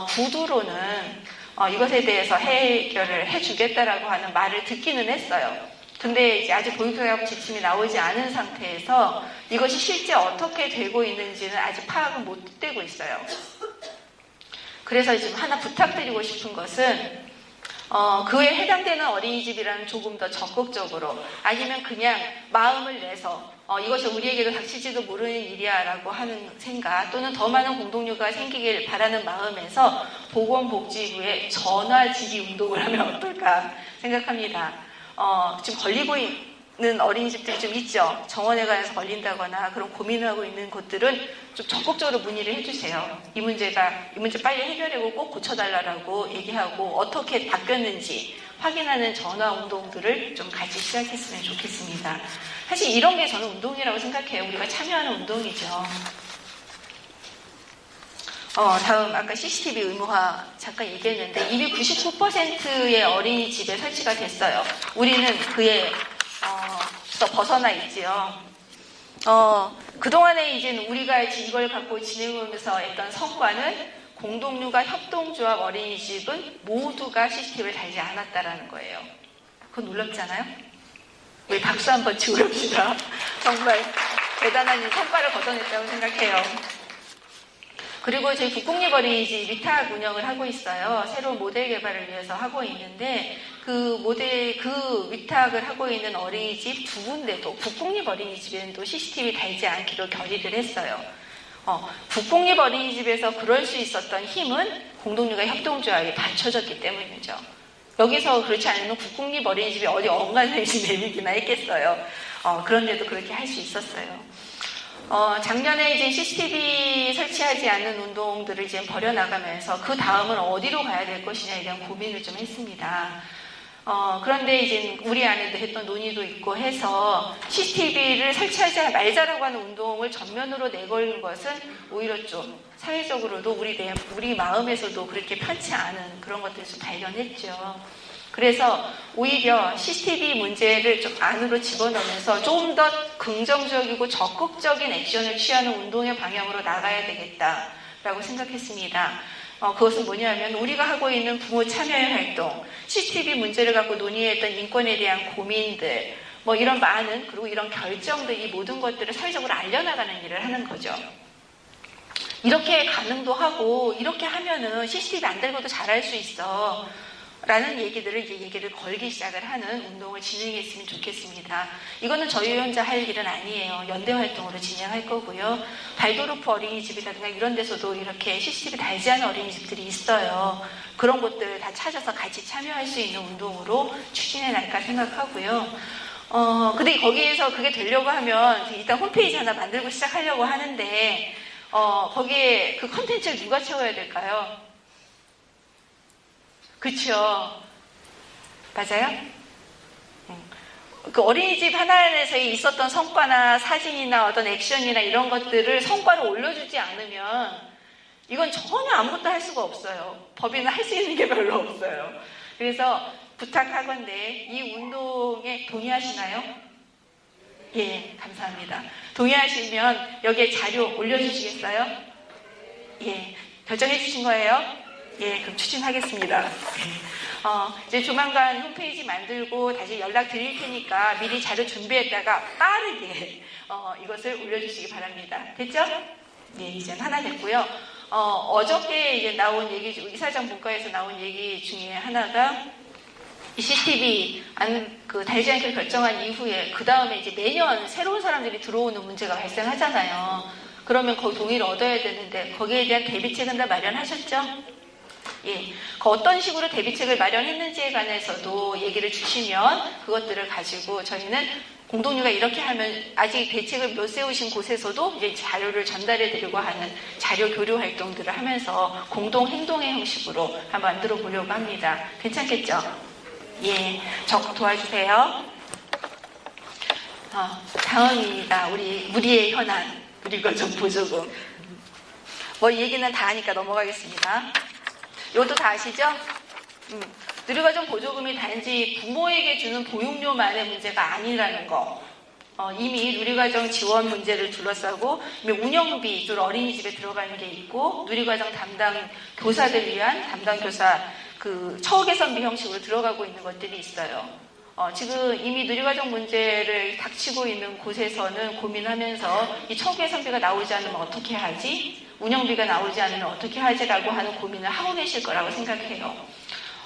구두로는 이것에 대해서 해결을 해주겠다라고 하는 말을 듣기는 했어요. 근데 이제 아직 보육교육 지침이 나오지 않은 상태에서 이것이 실제 어떻게 되고 있는지는 아직 파악은 못 되고 있어요. 그래서 지금 하나 부탁드리고 싶은 것은 그에 해당되는 어린이집이라는 조금 더 적극적으로 아니면 그냥 마음을 내서 이것이 우리에게도 닥칠지도 모르는 일이야 라고 하는 생각 또는 더 많은 공동육아가 생기길 바라는 마음에서 보건복지부에 전화질의 운동을 하면 어떨까 생각합니다. 지금 걸리고 있는 어린이집들이 좀 있죠. 정원에 관해서 걸린다거나 그런 고민을 하고 있는 곳들은 좀 적극적으로 문의를 해주세요. 이 문제 빨리 해결하고 꼭 고쳐달라고 얘기하고 어떻게 바뀌었는지 확인하는 전화 운동들을 좀 같이 시작했으면 좋겠습니다. 사실 이런 게 저는 운동이라고 생각해요. 우리가 참여하는 운동이죠. 다음 아까 CCTV 의무화 잠깐 얘기했는데 299%의 어린이집에 설치가 됐어요. 우리는 그에 벗어나 있지요. 그동안에 이제 우리가 이걸 갖고 진행하면서 했던 성과는 공동육아 협동조합 어린이집은 모두가 CCTV를 달지 않았다라는 거예요. 그건 놀랍잖아요? 우리 박수 한번 치고 갑시다. 정말 대단한 성과를 거둬냈다고 생각해요. 그리고 저희 국공립 어린이집 위탁 운영을 하고 있어요. 새로운 모델 개발을 위해서 하고 있는데 그 위탁을 하고 있는 어린이집 두 군데도 국공립 어린이집에는 CCTV 달지 않기로 결의를 했어요. 국공립 어린이집에서 그럴 수 있었던 힘은 공동육아 협동조합이 받쳐졌기 때문이죠. 여기서 그렇지 않으면 국공립 어린이집이 어디 엉간산시 내밀기나 했겠어요. 그런데도 그렇게 할 수 있었어요. 작년에 이제 CCTV 설치하지 않는 운동들을 이제 벌여나가면서 그 다음은 어디로 가야 될 것이냐에 대한 고민을 좀 했습니다. 그런데 이제 우리 안에도 했던 논의도 있고 해서 CCTV를 설치하지 말자라고 하는 운동을 전면으로 내걸는 것은 오히려 좀 사회적으로도 우리 마음에서도 그렇게 편치 않은 그런 것들을 좀 발견했죠. 그래서 오히려 CCTV 문제를 좀 안으로 집어넣으면서 좀 더 긍정적이고 적극적인 액션을 취하는 운동의 방향으로 나가야 되겠다라고 생각했습니다. 그것은 뭐냐면 우리가 하고 있는 부모 참여의 활동, CCTV 문제를 갖고 논의했던 인권에 대한 고민들, 뭐 이런 많은 그리고 이런 결정들 이 모든 것들을 사회적으로 알려나가는 일을 하는 거죠. 이렇게 가능도 하고 이렇게 하면은 CCTV 안 달고도 잘할 수 있어 라는 얘기들을 이제 얘기를 걸기 시작을 하는 운동을 진행했으면 좋겠습니다. 이거는 저희 혼자 할 일은 아니에요. 연대 활동으로 진행할 거고요. 발도르프 어린이집이라든가 이런 데서도 이렇게 CCTV 달지 않은 어린이집들이 있어요. 그런 곳들 다 찾아서 같이 참여할 수 있는 운동으로 추진해 나갈까 생각하고요. 근데 거기에서 그게 되려고 하면 일단 홈페이지 하나 만들고 시작하려고 하는데 거기에 그 컨텐츠를 누가 채워야 될까요? 그쵸? 맞아요? 그 어린이집 하나에서 있었던 성과나 사진이나 어떤 액션이나 이런 것들을 성과를 올려주지 않으면 이건 전혀 아무것도 할 수가 없어요. 법인은 할 수 있는 게 별로 없어요. 그래서 부탁하건대 이 운동에 동의하시나요? 예, 감사합니다. 동의하시면 여기에 자료 올려주시겠어요? 예, 결정해 주신 거예요? 예, 그럼 추진하겠습니다. 이제 조만간 홈페이지 만들고 다시 연락 드릴 테니까 미리 자료 준비했다가 빠르게 이것을 올려주시기 바랍니다. 됐죠? 네, 이제 하나 됐고요. 어저께 이제 나온 얘기, 이사장 본가에서 나온 얘기 중에 하나가 CCTV 달지 않기로 결정한 이후에 그 다음에 이제 매년 새로운 사람들이 들어오는 문제가 발생하잖아요. 그러면 거기 동의를 얻어야 되는데 거기에 대한 대비책은 다 마련하셨죠? 예, 어떤 식으로 대비책을 마련했는지에 관해서도 얘기를 주시면 그것들을 가지고 저희는 공동류가 이렇게 하면 아직 대책을 못 세우신 곳에서도 이제 자료를 전달해 드리고 하는 자료 교류 활동들을 하면서 공동 행동의 형식으로 한번 만들어 보려고 합니다. 괜찮겠죠? 예, 저 도와주세요. 다음입니다. 우리 무리의 현안, 그리고 좀 보조금. 뭐 얘기는 다 하니까 넘어가겠습니다. 이것도 다 아시죠? 누리과정 보조금이 단지 부모에게 주는 보육료만의 문제가 아니라는 거. 이미 누리과정 지원 문제를 둘러싸고 이미 운영비 주로 어린이집에 들어가는 게 있고 누리과정 담당 교사들 위한 담당 교사 처우 개선비 형식으로 들어가고 있는 것들이 있어요. 지금 이미 누리과정 문제를 닥치고 있는 곳에서는 고민하면서 이 처우 개선비가 나오지 않으면 어떻게 하지? 운영비가 나오지 않으면 어떻게 하지라고 하는 고민을 하고 계실 거라고 생각해요.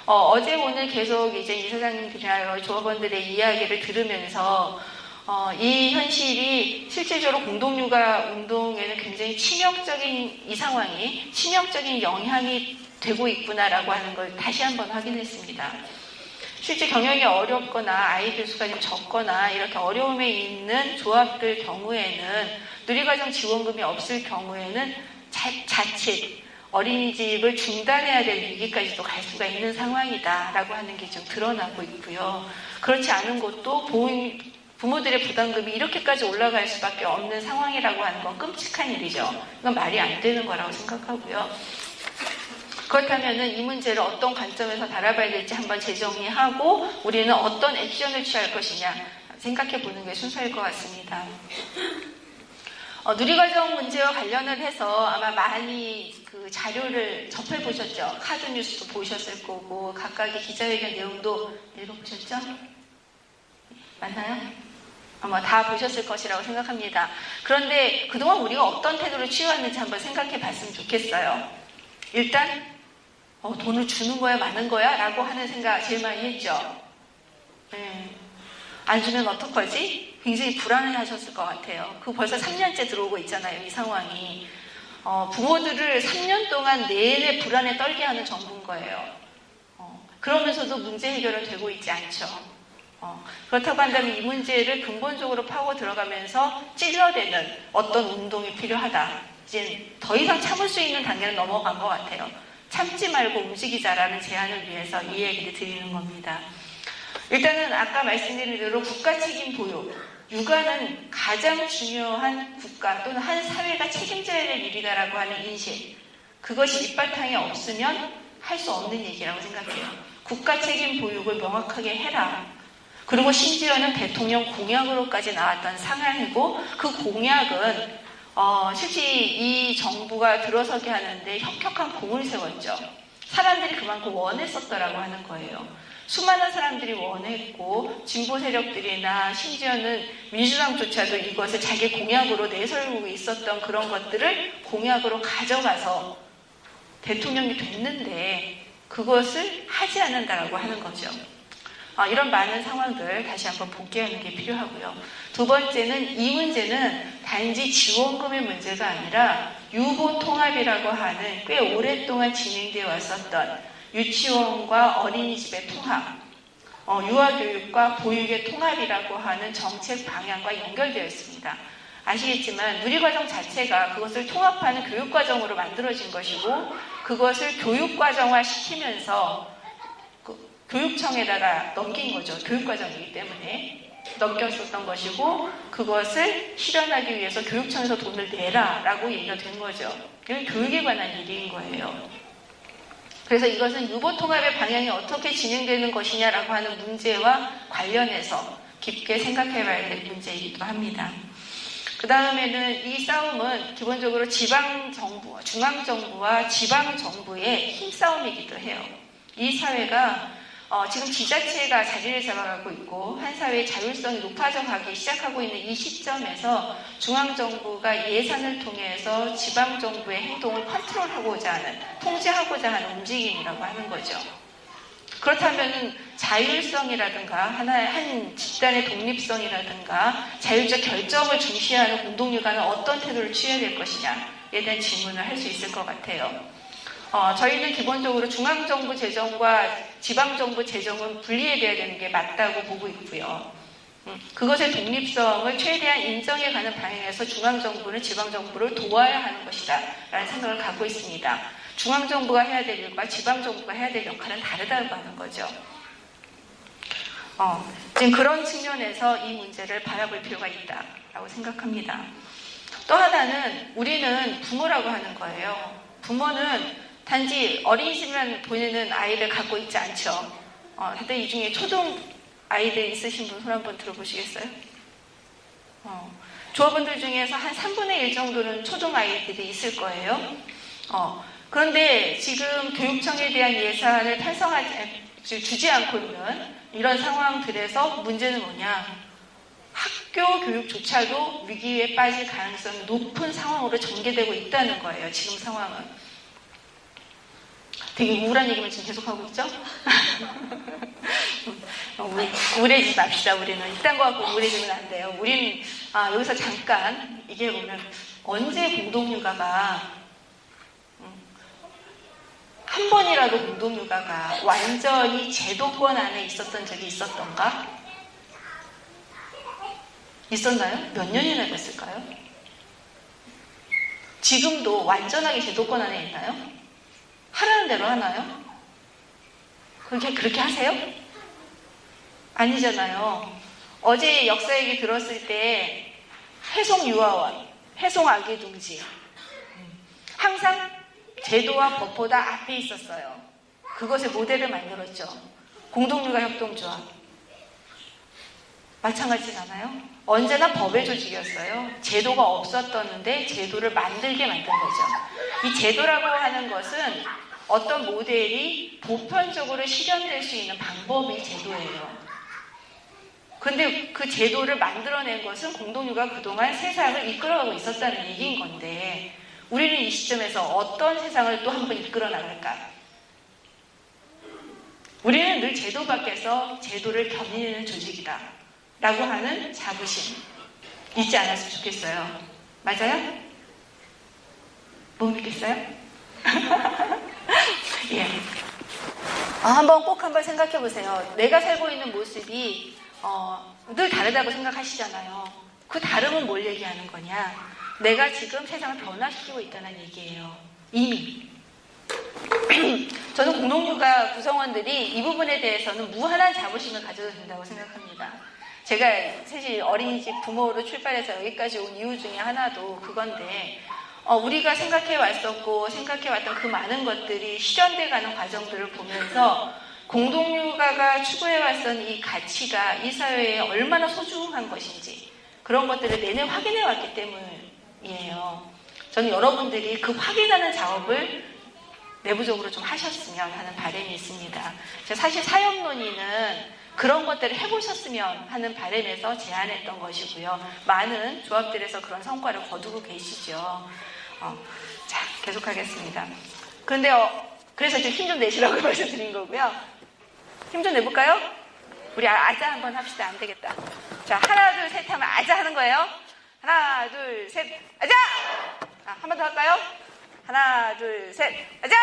어제 오늘 계속 이제 이사장님들이나 조합원들의 이야기를 들으면서 이 현실이 실질적으로 공동육아 운동에는 굉장히 치명적인 이 상황이 치명적인 영향이 되고 있구나라고 하는 걸 다시 한번 확인했습니다. 실제 경영이 어렵거나 아이들 수가 좀 적거나 이렇게 어려움에 있는 조합들 경우에는 누리과정 지원금이 없을 경우에는 자칫 어린이집을 중단해야 될 위기까지도 갈 수가 있는 상황이다라고 하는 게 좀 드러나고 있고요. 그렇지 않은 것도 부모들의 부담금이 이렇게까지 올라갈 수밖에 없는 상황이라고 하는 건 끔찍한 일이죠. 이건 말이 안 되는 거라고 생각하고요. 그렇다면 이 문제를 어떤 관점에서 바라봐야 될지 한번 재정리하고 우리는 어떤 액션을 취할 것이냐 생각해 보는 게 순서일 것 같습니다. 누리과정 문제와 관련을 해서 아마 많이 그 자료를 접해보셨죠? 카드 뉴스도 보셨을 거고 각각의 기자회견 내용도 읽어보셨죠? 맞나요? 아마 다 보셨을 것이라고 생각합니다. 그런데 그동안 우리가 어떤 태도를 취해왔는지 한번 생각해 봤으면 좋겠어요. 일단 돈을 주는 거야 마는 거야? 라고 하는 생각 제일 많이 했죠. 안 주면 어떡하지? 굉장히 불안해 하셨을 것 같아요. 벌써 3년째 들어오고 있잖아요. 이 상황이. 부모들을 3년 동안 내내 불안에 떨게 하는 정부인 거예요. 그러면서도 문제 해결은 되고 있지 않죠. 그렇다고 한다면 이 문제를 근본적으로 파고 들어가면서 찔러대는 어떤 운동이 필요하다. 이제 더 이상 참을 수 있는 단계는 넘어간 것 같아요. 참지 말고 움직이자라는 제안을 위해서 이 얘기를 드리는 겁니다. 일단은 아까 말씀드린 대로 국가 책임 보육, 육아는 가장 중요한 국가 또는 한 사회가 책임져야 될 일이다라고 하는 인식, 그것이 밑바탕에 없으면 할 수 없는 얘기라고 생각해요. 국가 책임 보육을 명확하게 해라. 그리고 심지어는 대통령 공약으로까지 나왔던 상황이고 그 공약은 실제 이 정부가 들어서게 하는데 혁혁한 공을 세웠죠. 사람들이 그만큼 원했었더라고 하는 거예요. 수많은 사람들이 원했고 진보 세력들이나 심지어는 민주당조차도 이것을 자기 공약으로 내세우고 있었던 그런 것들을 공약으로 가져가서 대통령이 됐는데 그것을 하지 않는다라고 하는 거죠. 이런 많은 상황들 다시 한번 복귀하는 게 필요하고요. 두 번째는 이 문제는 단지 지원금의 문제가 아니라 유보통합이라고 하는 꽤 오랫동안 진행되어 왔었던 유치원과 어린이집의 통합, 유아교육과 보육의 통합이라고 하는 정책 방향과 연결되어 있습니다. 아시겠지만 누리과정 자체가 그것을 통합하는 교육과정으로 만들어진 것이고 그것을 교육과정화 시키면서 교육청에다가 넘긴 거죠. 교육과정이기 때문에 넘겼었던 것이고 그것을 실현하기 위해서 교육청에서 돈을 내라라고 얘기가 된 거죠. 이건 교육에 관한 일인 거예요. 그래서 이것은 유보통합의 방향이 어떻게 진행되는 것이냐라고 하는 문제와 관련해서 깊게 생각해 봐야 될 문제이기도 합니다. 그 다음에는 이 싸움은 기본적으로 지방정부, 중앙정부와 지방정부의 힘싸움이기도 해요. 이 사회가 지금 지자체가 자리를 잡아가고 있고 한 사회의 자율성이 높아져 가기 시작하고 있는 이 시점에서 중앙정부가 예산을 통해서 지방정부의 행동을 컨트롤하고자 하는, 통제하고자 하는 움직임이라고 하는 거죠. 그렇다면 자율성이라든가 한 집단의 독립성이라든가 자율적 결정을 중시하는 공동육아는 어떤 태도를 취해야 될 것이냐에 대한 질문을 할 수 있을 것 같아요. 저희는 기본적으로 중앙정부 재정과 지방정부 재정은 분리해야 되는 게 맞다고 보고 있고요. 그것의 독립성을 최대한 인정해가는 방향에서 중앙정부는 지방정부를 도와야 하는 것이다 라는 생각을 갖고 있습니다. 중앙정부가 해야 될 일과 지방정부가 해야 될 역할은 다르다고 하는 거죠. 지금 그런 측면에서 이 문제를 바라볼 필요가 있다라고 생각합니다. 또 하나는 우리는 부모라고 하는 거예요. 부모는 단지 어린이집만 보내는 아이를 갖고 있지 않죠. 근데 이 중에 초등 아이들 있으신 분 손 한번 들어보시겠어요? 조합원들 중에서 한 3분의 1 정도는 초등 아이들이 있을 거예요. 그런데 지금 교육청에 대한 예산을 주지 않고 있는 이런 상황들에서 문제는 뭐냐? 학교 교육조차도 위기에 빠질 가능성이 높은 상황으로 전개되고 있다는 거예요. 지금 상황은. 되게 우울한 얘기만 지금 계속하고 있죠? 우울해지지 맙시다. 우리는 이딴 거 갖고 우울해지면 안 돼요. 우리는 여기서 잠깐 이게 보면 언제 공동육아가 한 번이라도 공동육아가 완전히 제도권 안에 있었던 적이 있었던가? 있었나요? 몇 년이나 됐을까요? 지금도 완전하게 제도권 안에 있나요? 하라는 대로 하나요? 그렇게 하세요? 아니잖아요. 어제 역사 얘기 들었을 때 해송유아원, 해송아기둥지 항상 제도와 법보다 앞에 있었어요. 그것의 모델을 만들었죠. 공동육아 협동조합. 마찬가지지 않아요? 언제나 법의 조직이었어요. 제도가 없었던데 제도를 만들게 만든 거죠. 이 제도라고 하는 것은 어떤 모델이 보편적으로 실현될 수 있는 방법이 제도예요. 그런데 그 제도를 만들어낸 것은 공동육아가 그동안 세상을 이끌어가고 있었다는 얘기인 건데 우리는 이 시점에서 어떤 세상을 또 한 번 이끌어 나갈까? 우리는 늘 제도 밖에서 제도를 견인하는 조직이다 라고 하는 자부심 잊지 않았으면 좋겠어요. 맞아요? 못 믿겠어요? 예. 한번 생각해 보세요. 내가 살고 있는 모습이 늘 다르다고 생각하시잖아요. 그 다름은 뭘 얘기하는 거냐? 내가 지금 세상을 변화시키고 있다는 얘기예요. 이미. 저는 공동육아 구성원들이 이 부분에 대해서는 무한한 자부심을 가져도 된다고 생각합니다. 제가 사실 어린이집 부모로 출발해서 여기까지 온 이유 중에 하나도 그건데 우리가 생각해왔던 그 많은 것들이 실현돼가는 과정들을 보면서 공동육아가 추구해왔던 이 가치가 이 사회에 얼마나 소중한 것인지 그런 것들을 내내 확인해왔기 때문인 부분이에요. 저는 여러분들이 그 확인하는 작업을 내부적으로 좀 하셨으면 하는 바람이 있습니다. 사실 사역 논의는 그런 것들을 해보셨으면 하는 바람에서 제안했던 것이고요. 많은 조합들에서 그런 성과를 거두고 계시죠. 자, 계속하겠습니다. 그런데 그래서 좀 힘 좀 내시라고 말씀드린 거고요. 힘 좀 내볼까요? 우리 아자 한번 합시다. 안 되겠다. 자, 하나, 둘, 셋 하면 아자 하는 거예요. 하나, 둘, 셋, 아자! 한 번 더 할까요? 하나, 둘, 셋, 아자!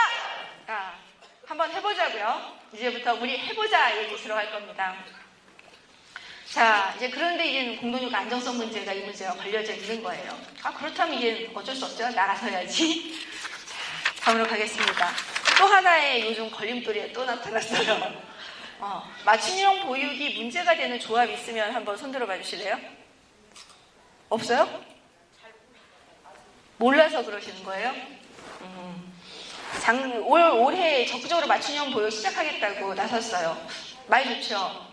한번 해보자고요. 이제부터 우리 해보자 얘기 들어갈 겁니다. 자, 이제 그런데 이제 공동육 안정성 문제가 이 문제와 걸려져 있는 거예요. 그렇다면 이게 어쩔 수 없죠. 나가서 해야지. 자, 다음으로 가겠습니다. 또 하나의 요즘 걸림돌이 또 나타났어요. 맞춤형 보육이 문제가 되는 조합이 있으면 한번 손들어 봐 주실래요? 없어요? 몰라서 그러시는 거예요? 올해 적극적으로 맞춤형 보육 시작하겠다고 나섰어요. 말 좋죠?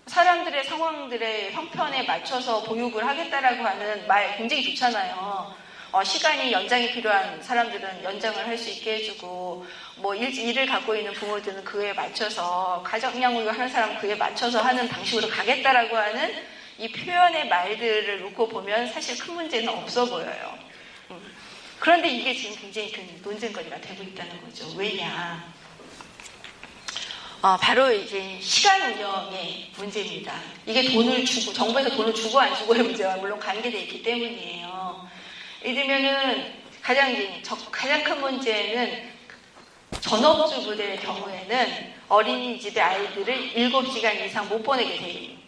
사람들의 상황들의 형편에 맞춰서 보육을 하겠다라고 하는 말 굉장히 좋잖아요. 시간이 연장이 필요한 사람들은 연장을 할 수 있게 해주고, 일을 갖고 있는 부모들은 그에 맞춰서, 가정양육을 하는 사람은 그에 맞춰서 하는 방식으로 가겠다라고 하는 이 표현의 말들을 놓고 보면 사실 큰 문제는 없어 보여요. 그런데 이게 지금 굉장히 큰 논쟁거리가 되고 있다는 거죠. 왜냐? 바로 이제 시간 운영의 문제입니다. 이게 돈을 주고, 정부에서 돈을 주고 안 주고의 문제와 물론 관계되어 있기 때문이에요. 예를 들면은 가장 큰 문제는 전업주부들의 경우에는 어린이집에 아이들을 7시간 이상 못 보내게 돼요.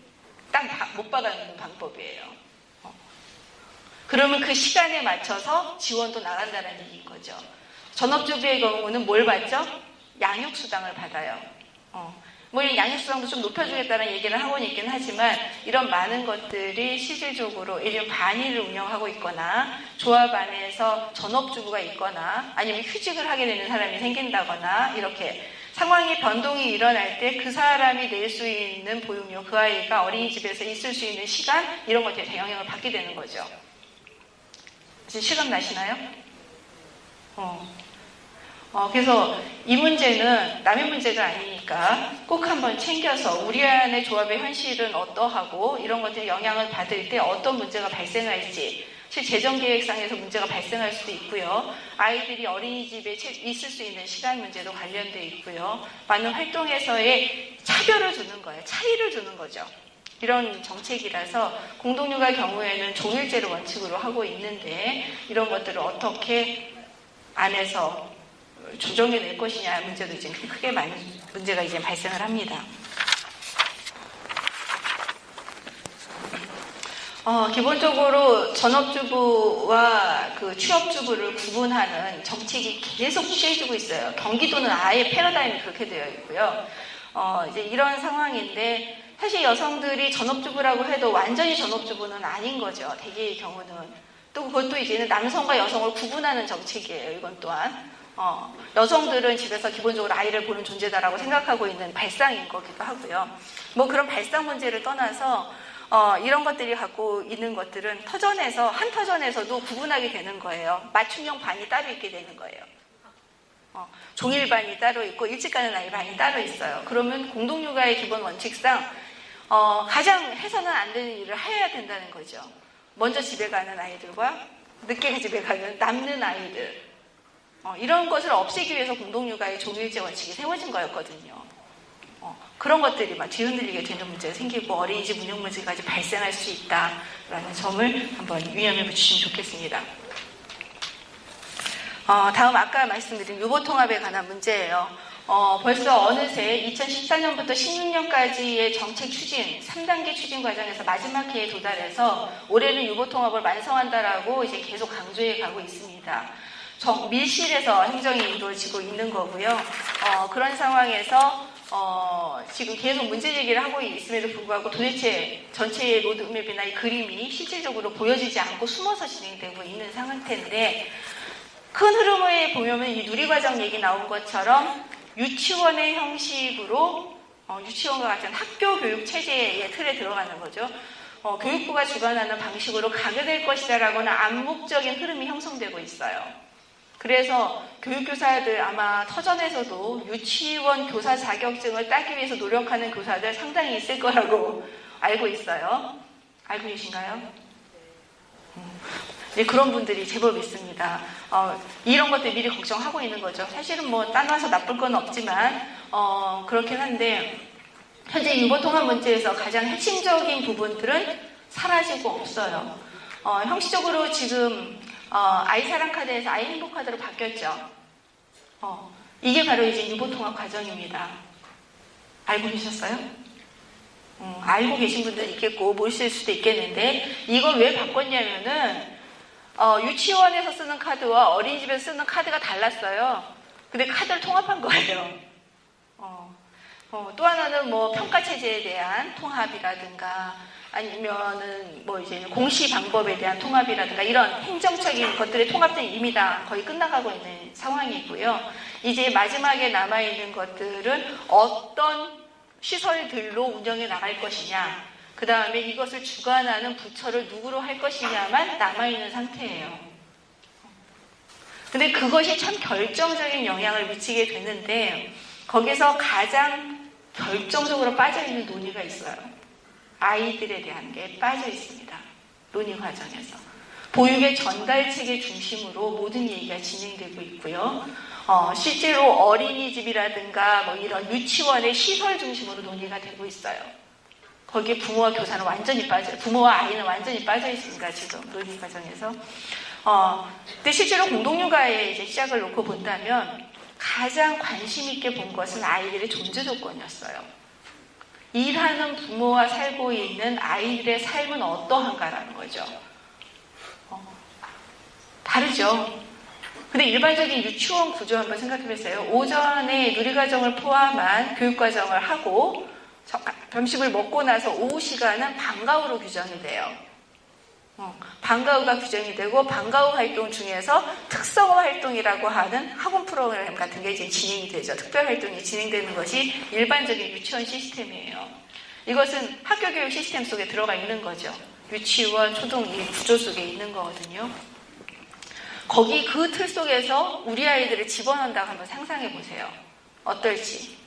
딱 못 받아주는 방법이에요. 그러면 그 시간에 맞춰서 지원도 나간다는 얘기인 거죠. 전업주부의 경우는 뭘 받죠? 양육수당을 받아요. 양육수당도 좀 높여주겠다는 얘기를 하고는 있긴 하지만 이런 많은 것들이 실질적으로 일일 반일을 운영하고 있거나 조합 안에서 전업주부가 있거나 아니면 휴직을 하게 되는 사람이 생긴다거나 이렇게 상황의 변동이 일어날 때 그 사람이 낼 수 있는 보육료, 그 아이가 어린이집에서 있을 수 있는 시간 이런 것들에 대한 영향을 받게 되는 거죠. 지금 실감 나시나요? 그래서 이 문제는 남의 문제가 아니니까 꼭 한번 챙겨서 우리 안의 조합의 현실은 어떠하고 이런 것들이 영향을 받을 때 어떤 문제가 발생할지 재정계획상에서 문제가 발생할 수도 있고요. 아이들이 어린이집에 있을 수 있는 시간 문제도 관련되어 있고요. 많은 활동에서의 차별을 주는 거예요. 차이를 주는 거죠. 이런 정책이라서 공동육아 경우에는 종일제를 원칙으로 하고 있는데 이런 것들을 어떻게 안에서 조정해낼 것이냐 문제도 이제 크게 많은 문제가 이제 발생을 합니다. 기본적으로 전업주부와 그 취업주부를 구분하는 정책이 계속 취해지고 있어요. 경기도는 아예 패러다임이 그렇게 되어 있고요. 이제 이런 상황인데 사실 여성들이 전업주부라고 해도 완전히 전업주부는 아닌 거죠. 대개의 경우는. 또 그것도 이제는 남성과 여성을 구분하는 정책이에요. 이건 또한. 여성들은 집에서 기본적으로 아이를 보는 존재다라고 생각하고 있는 발상인 거기도 하고요. 그런 발상 문제를 떠나서 이런 것들이 갖고 있는 것들은 한 터전에서도 구분하게 되는 거예요. 맞춤형 반이 따로 있게 되는 거예요. 종일반이 따로 있고 일찍 가는 아이 반이 따로 있어요. 그러면 공동육아의 기본 원칙상 가장 해서는 안 되는 일을 해야 된다는 거죠. 먼저 집에 가는 아이들과 늦게 집에 가는 남는 아이들 이런 것을 없애기 위해서 공동육아의 종일제 원칙이 세워진 거였거든요. 그런 것들이 막 뒤흔들리게 되는 문제가 생기고 어린이집 운영 문제까지 발생할 수 있다라는 점을 한번 유념해 주시면 좋겠습니다. 다음 아까 말씀드린 유보통합에 관한 문제예요. 벌써 어느새 2014년부터 16년까지의 정책 추진, 3단계 추진 과정에서 마지막 해에 도달해서 올해는 유보통합을 완성한다라고 이제 계속 강조해 가고 있습니다. 밀실에서 행정이 이루어지고 있는 거고요. 그런 상황에서 지금 계속 문제 제기를 하고 있음에도 불구하고 도대체 전체의 로드맵이나 이 그림이 실질적으로 보여지지 않고 숨어서 진행되고 있는 상태인데 큰 흐름을 보면 이 누리과정 얘기 나온 것처럼 유치원의 형식으로 유치원과 같은 학교 교육 체제의 틀에 들어가는 거죠. 교육부가 주관하는 방식으로 가게 될 것이다라고는 암묵적인 흐름이 형성되고 있어요. 그래서 교육교사들 아마 터전에서도 유치원 교사 자격증을 따기 위해서 노력하는 교사들 상당히 있을 거라고 알고 있어요. 알고 계신가요? 이제 그런 분들이 제법 있습니다. 이런 것들 미리 걱정하고 있는 거죠. 사실은 뭐 따놔서 나쁠 건 없지만 그렇긴 한데 현재 유보통합 문제에서 가장 핵심적인 부분들은 사라지고 없어요. 형식적으로 지금 아이사랑카드에서 아이행복카드로 바뀌었죠. 이게 바로 이제 유보통합 과정입니다. 알고 계셨어요? 알고 계신 분들 있겠고 모르실 수도 있겠는데 이걸 왜 바꿨냐면은 유치원에서 쓰는 카드와 어린이집에서 쓰는 카드가 달랐어요. 근데 카드를 통합한 거예요. 또 하나는 뭐 평가체제에 대한 통합이라든가 아니면은 뭐 이제 공시 방법에 대한 통합이라든가 이런 행정적인 것들의 통합은 이미 다 거의 끝나가고 있는 상황이고요. 이제 마지막에 남아있는 것들은 어떤 시설들로 운영해 나갈 것이냐, 그 다음에 이것을 주관하는 부처를 누구로 할 것이냐만 남아있는 상태예요. 근데 그것이 참 결정적인 영향을 미치게 되는데 거기서 가장 결정적으로 빠져있는 논의가 있어요. 아이들에 대한 게 빠져 있습니다. 논의 과정에서. 보육의 전달체계 중심으로 모든 얘기가 진행되고 있고요. 실제로 어린이집이라든가 뭐 이런 유치원의 시설 중심으로 논의가 되고 있어요. 거기에 부모와 교사는 완전히 빠져요. 부모와 아이는 완전히 빠져 있습니다. 지금 논의 과정에서. 근데 실제로 공동육아의 이제 시작을 놓고 본다면 가장 관심 있게 본 것은 아이들의 존재 조건이었어요. 일하는 부모와 살고 있는 아이들의 삶은 어떠한가라는 거죠. 다르죠. 근데 일반적인 유치원 구조 한번 생각해 보세요. 오전에 누리과정을 포함한 교육과정을 하고 점심을 먹고 나서 오후 시간은 방과후로 규정이 돼요. 방과후가 규정이 되고 방과후 활동 중에서 특성 활동이라고 하는 학원 프로그램 같은 게 이제 진행이 되죠. 특별 활동이 진행되는 것이 일반적인 유치원 시스템이에요. 이것은 학교 교육 시스템 속에 들어가 있는 거죠. 유치원, 초등 이 구조 속에 있는 거거든요. 거기 그 틀 속에서 우리 아이들을 집어넣는다고 한번 상상해 보세요. 어떨지.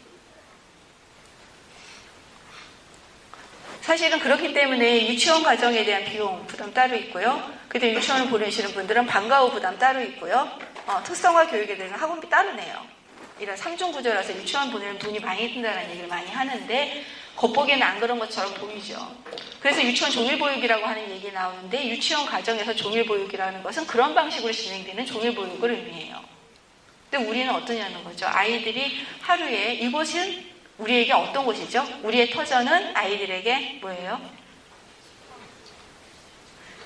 사실은 그렇기 때문에 유치원 과정에 대한 비용 부담 따로 있고요. 그때 유치원을 보내시는 분들은 방과후 부담 따로 있고요. 특성화 교육에 대한 학원비 따로 내요. 이런 삼중 구조라서 유치원 보내는 돈이 많이 든다는 얘기를 많이 하는데 겉보기에는 안 그런 것처럼 보이죠. 그래서 유치원 종일보육이라고 하는 얘기 나오는데 유치원 과정에서 종일보육이라는 것은 그런 방식으로 진행되는 종일보육을 의미해요. 근데 우리는 어떠냐는 거죠. 아이들이 하루에 이곳은 우리에게 어떤 곳이죠? 우리의 터전은 아이들에게 뭐예요?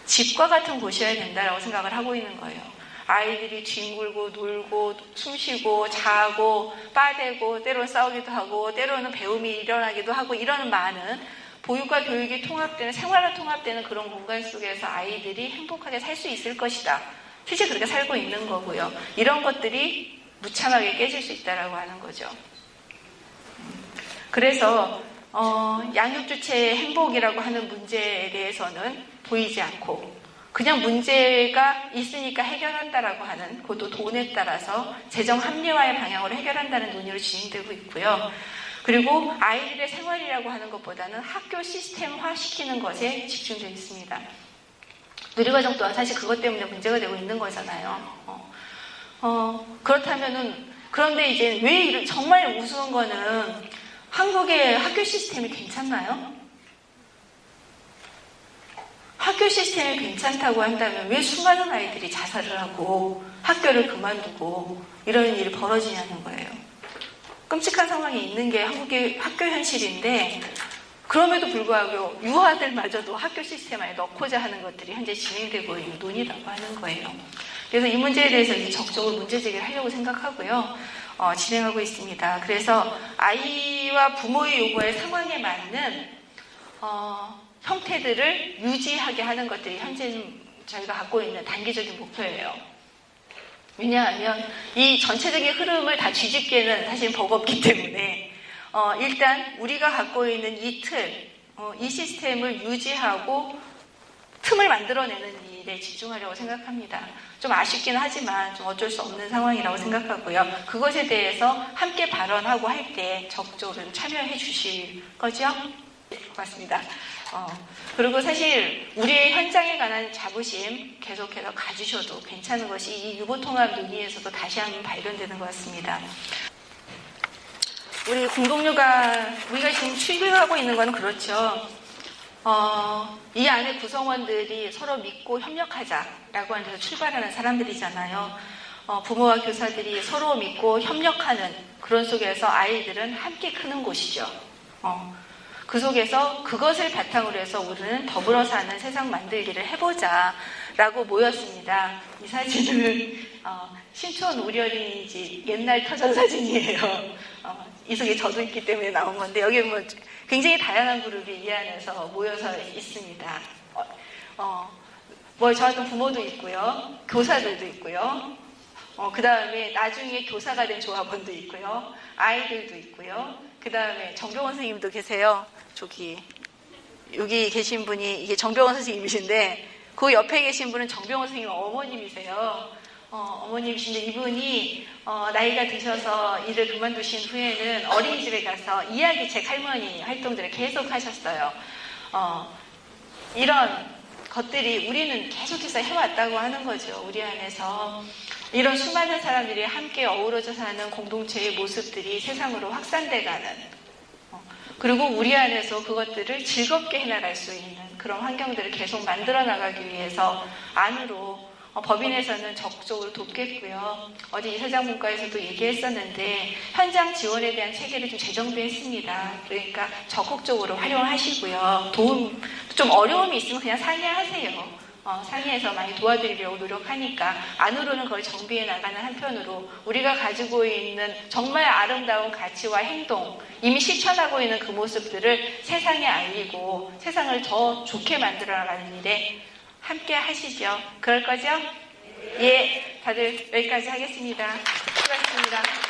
집과 같은 곳이어야 된다라고 생각을 하고 있는 거예요. 아이들이 뒹굴고 놀고 숨쉬고 자고 빠대고 때로는 싸우기도 하고 때로는 배움이 일어나기도 하고 이러는 많은 보육과 교육이 통합되는 생활과 통합되는 그런 공간 속에서 아이들이 행복하게 살 수 있을 것이다. 실제 그렇게 살고 있는 거고요. 이런 것들이 무참하게 깨질 수 있다라고 하는 거죠. 그래서 양육주체의 행복이라고 하는 문제에 대해서는 보이지 않고 그냥 문제가 있으니까 해결한다라고 하는 그것도 돈에 따라서 재정 합리화의 방향으로 해결한다는 논의로 진행되고 있고요. 그리고 아이들의 생활이라고 하는 것보다는 학교 시스템화 시키는 것에 집중되어 있습니다. 누리과정 또한 사실 그것 때문에 문제가 되고 있는 거잖아요. 그런데 이제 왜 정말 우스운 거는 한국의 학교 시스템이 괜찮나요? 학교 시스템이 괜찮다고 한다면 왜 수많은 아이들이 자살을 하고 학교를 그만두고 이런 일이 벌어지냐는 거예요. 끔찍한 상황이 있는 게 한국의 학교 현실인데 그럼에도 불구하고 유아들마저도 학교 시스템 안에 넣고자 하는 것들이 현재 진행되고 있는 논의라고 하는 거예요. 그래서 이 문제에 대해서 이제 적극적으로 문제제기를 하려고 생각하고요. 진행하고 있습니다. 그래서 아이와 부모의 요구에 상황에 맞는 형태들을 유지하게 하는 것들이 현재는 저희가 갖고 있는 단기적인 목표예요. 왜냐하면 이 전체적인 흐름을 다 뒤집기에는 사실 버겁기 때문에 일단 우리가 갖고 있는 이 틀, 이 시스템을 유지하고 틈을 만들어내는 일에 집중하려고 생각합니다. 좀 아쉽긴 하지만 좀 어쩔 수 없는 상황이라고 생각하고요. 그것에 대해서 함께 발언하고 할 때 적극적으로 좀 참여해 주실 거죠? 네, 고맙습니다. 그리고 사실 우리의 현장에 관한 자부심 계속해서 가지셔도 괜찮은 것이 이 유보통합 논의에서도 다시 한번 발견되는 것 같습니다. 우리 공동묘가 우리가 지금 추구하고 있는 건 그렇죠. 이 안에 구성원들이 서로 믿고 협력하자라고 하는 데서 출발하는 사람들이잖아요. 부모와 교사들이 서로 믿고 협력하는 그런 속에서 아이들은 함께 크는 곳이죠. 그 속에서 그것을 바탕으로 해서 우리는 더불어 사는 세상 만들기를 해보자라고 모였습니다. 이 사진은 신촌 우리 어린이집 옛날 터전 사진이에요. 이 속에 저도 있기 때문에 나온 건데 여기 뭐 굉장히 다양한 그룹이 이 안에서 모여서 있습니다. 뭐 저는 부모도 있고요, 교사들도 있고요. 그 다음에 나중에 교사가 된 조합원도 있고요, 아이들도 있고요. 그 다음에 정병원 선생님도 계세요. 여기 계신 분이 이게 정병원 선생님이신데 그 옆에 계신 분은 정병원 선생님 어머님이세요. 어머님이신데 이분이 나이가 드셔서 일을 그만두신 후에는 어린이집에 가서 이야기책 할머니 활동들을 계속 하셨어요. 이런 것들이 우리는 계속해서 해왔다고 하는 거죠. 우리 안에서 이런 수많은 사람들이 함께 어우러져 사는 공동체의 모습들이 세상으로 확산돼가는, 그리고 우리 안에서 그것들을 즐겁게 해나갈 수 있는 그런 환경들을 계속 만들어 나가기 위해서 안으로 법인에서는 적극적으로 돕겠고요. 어제 이사장문과에서도 얘기했었는데 현장 지원에 대한 체계를 좀 재정비했습니다. 그러니까 적극적으로 활용하시고요. 도움, 좀 어려움이 있으면 그냥 상의하세요. 상의해서 많이 도와드리려고 노력하니까 안으로는 그걸 정비해 나가는 한편으로 우리가 가지고 있는 정말 아름다운 가치와 행동, 이미 실천하고 있는 그 모습들을 세상에 알리고 세상을 더 좋게 만들어 나가는 일에 함께 하시죠. 그럴 거죠? 예, 다들 여기까지 하겠습니다. 수고하셨습니다.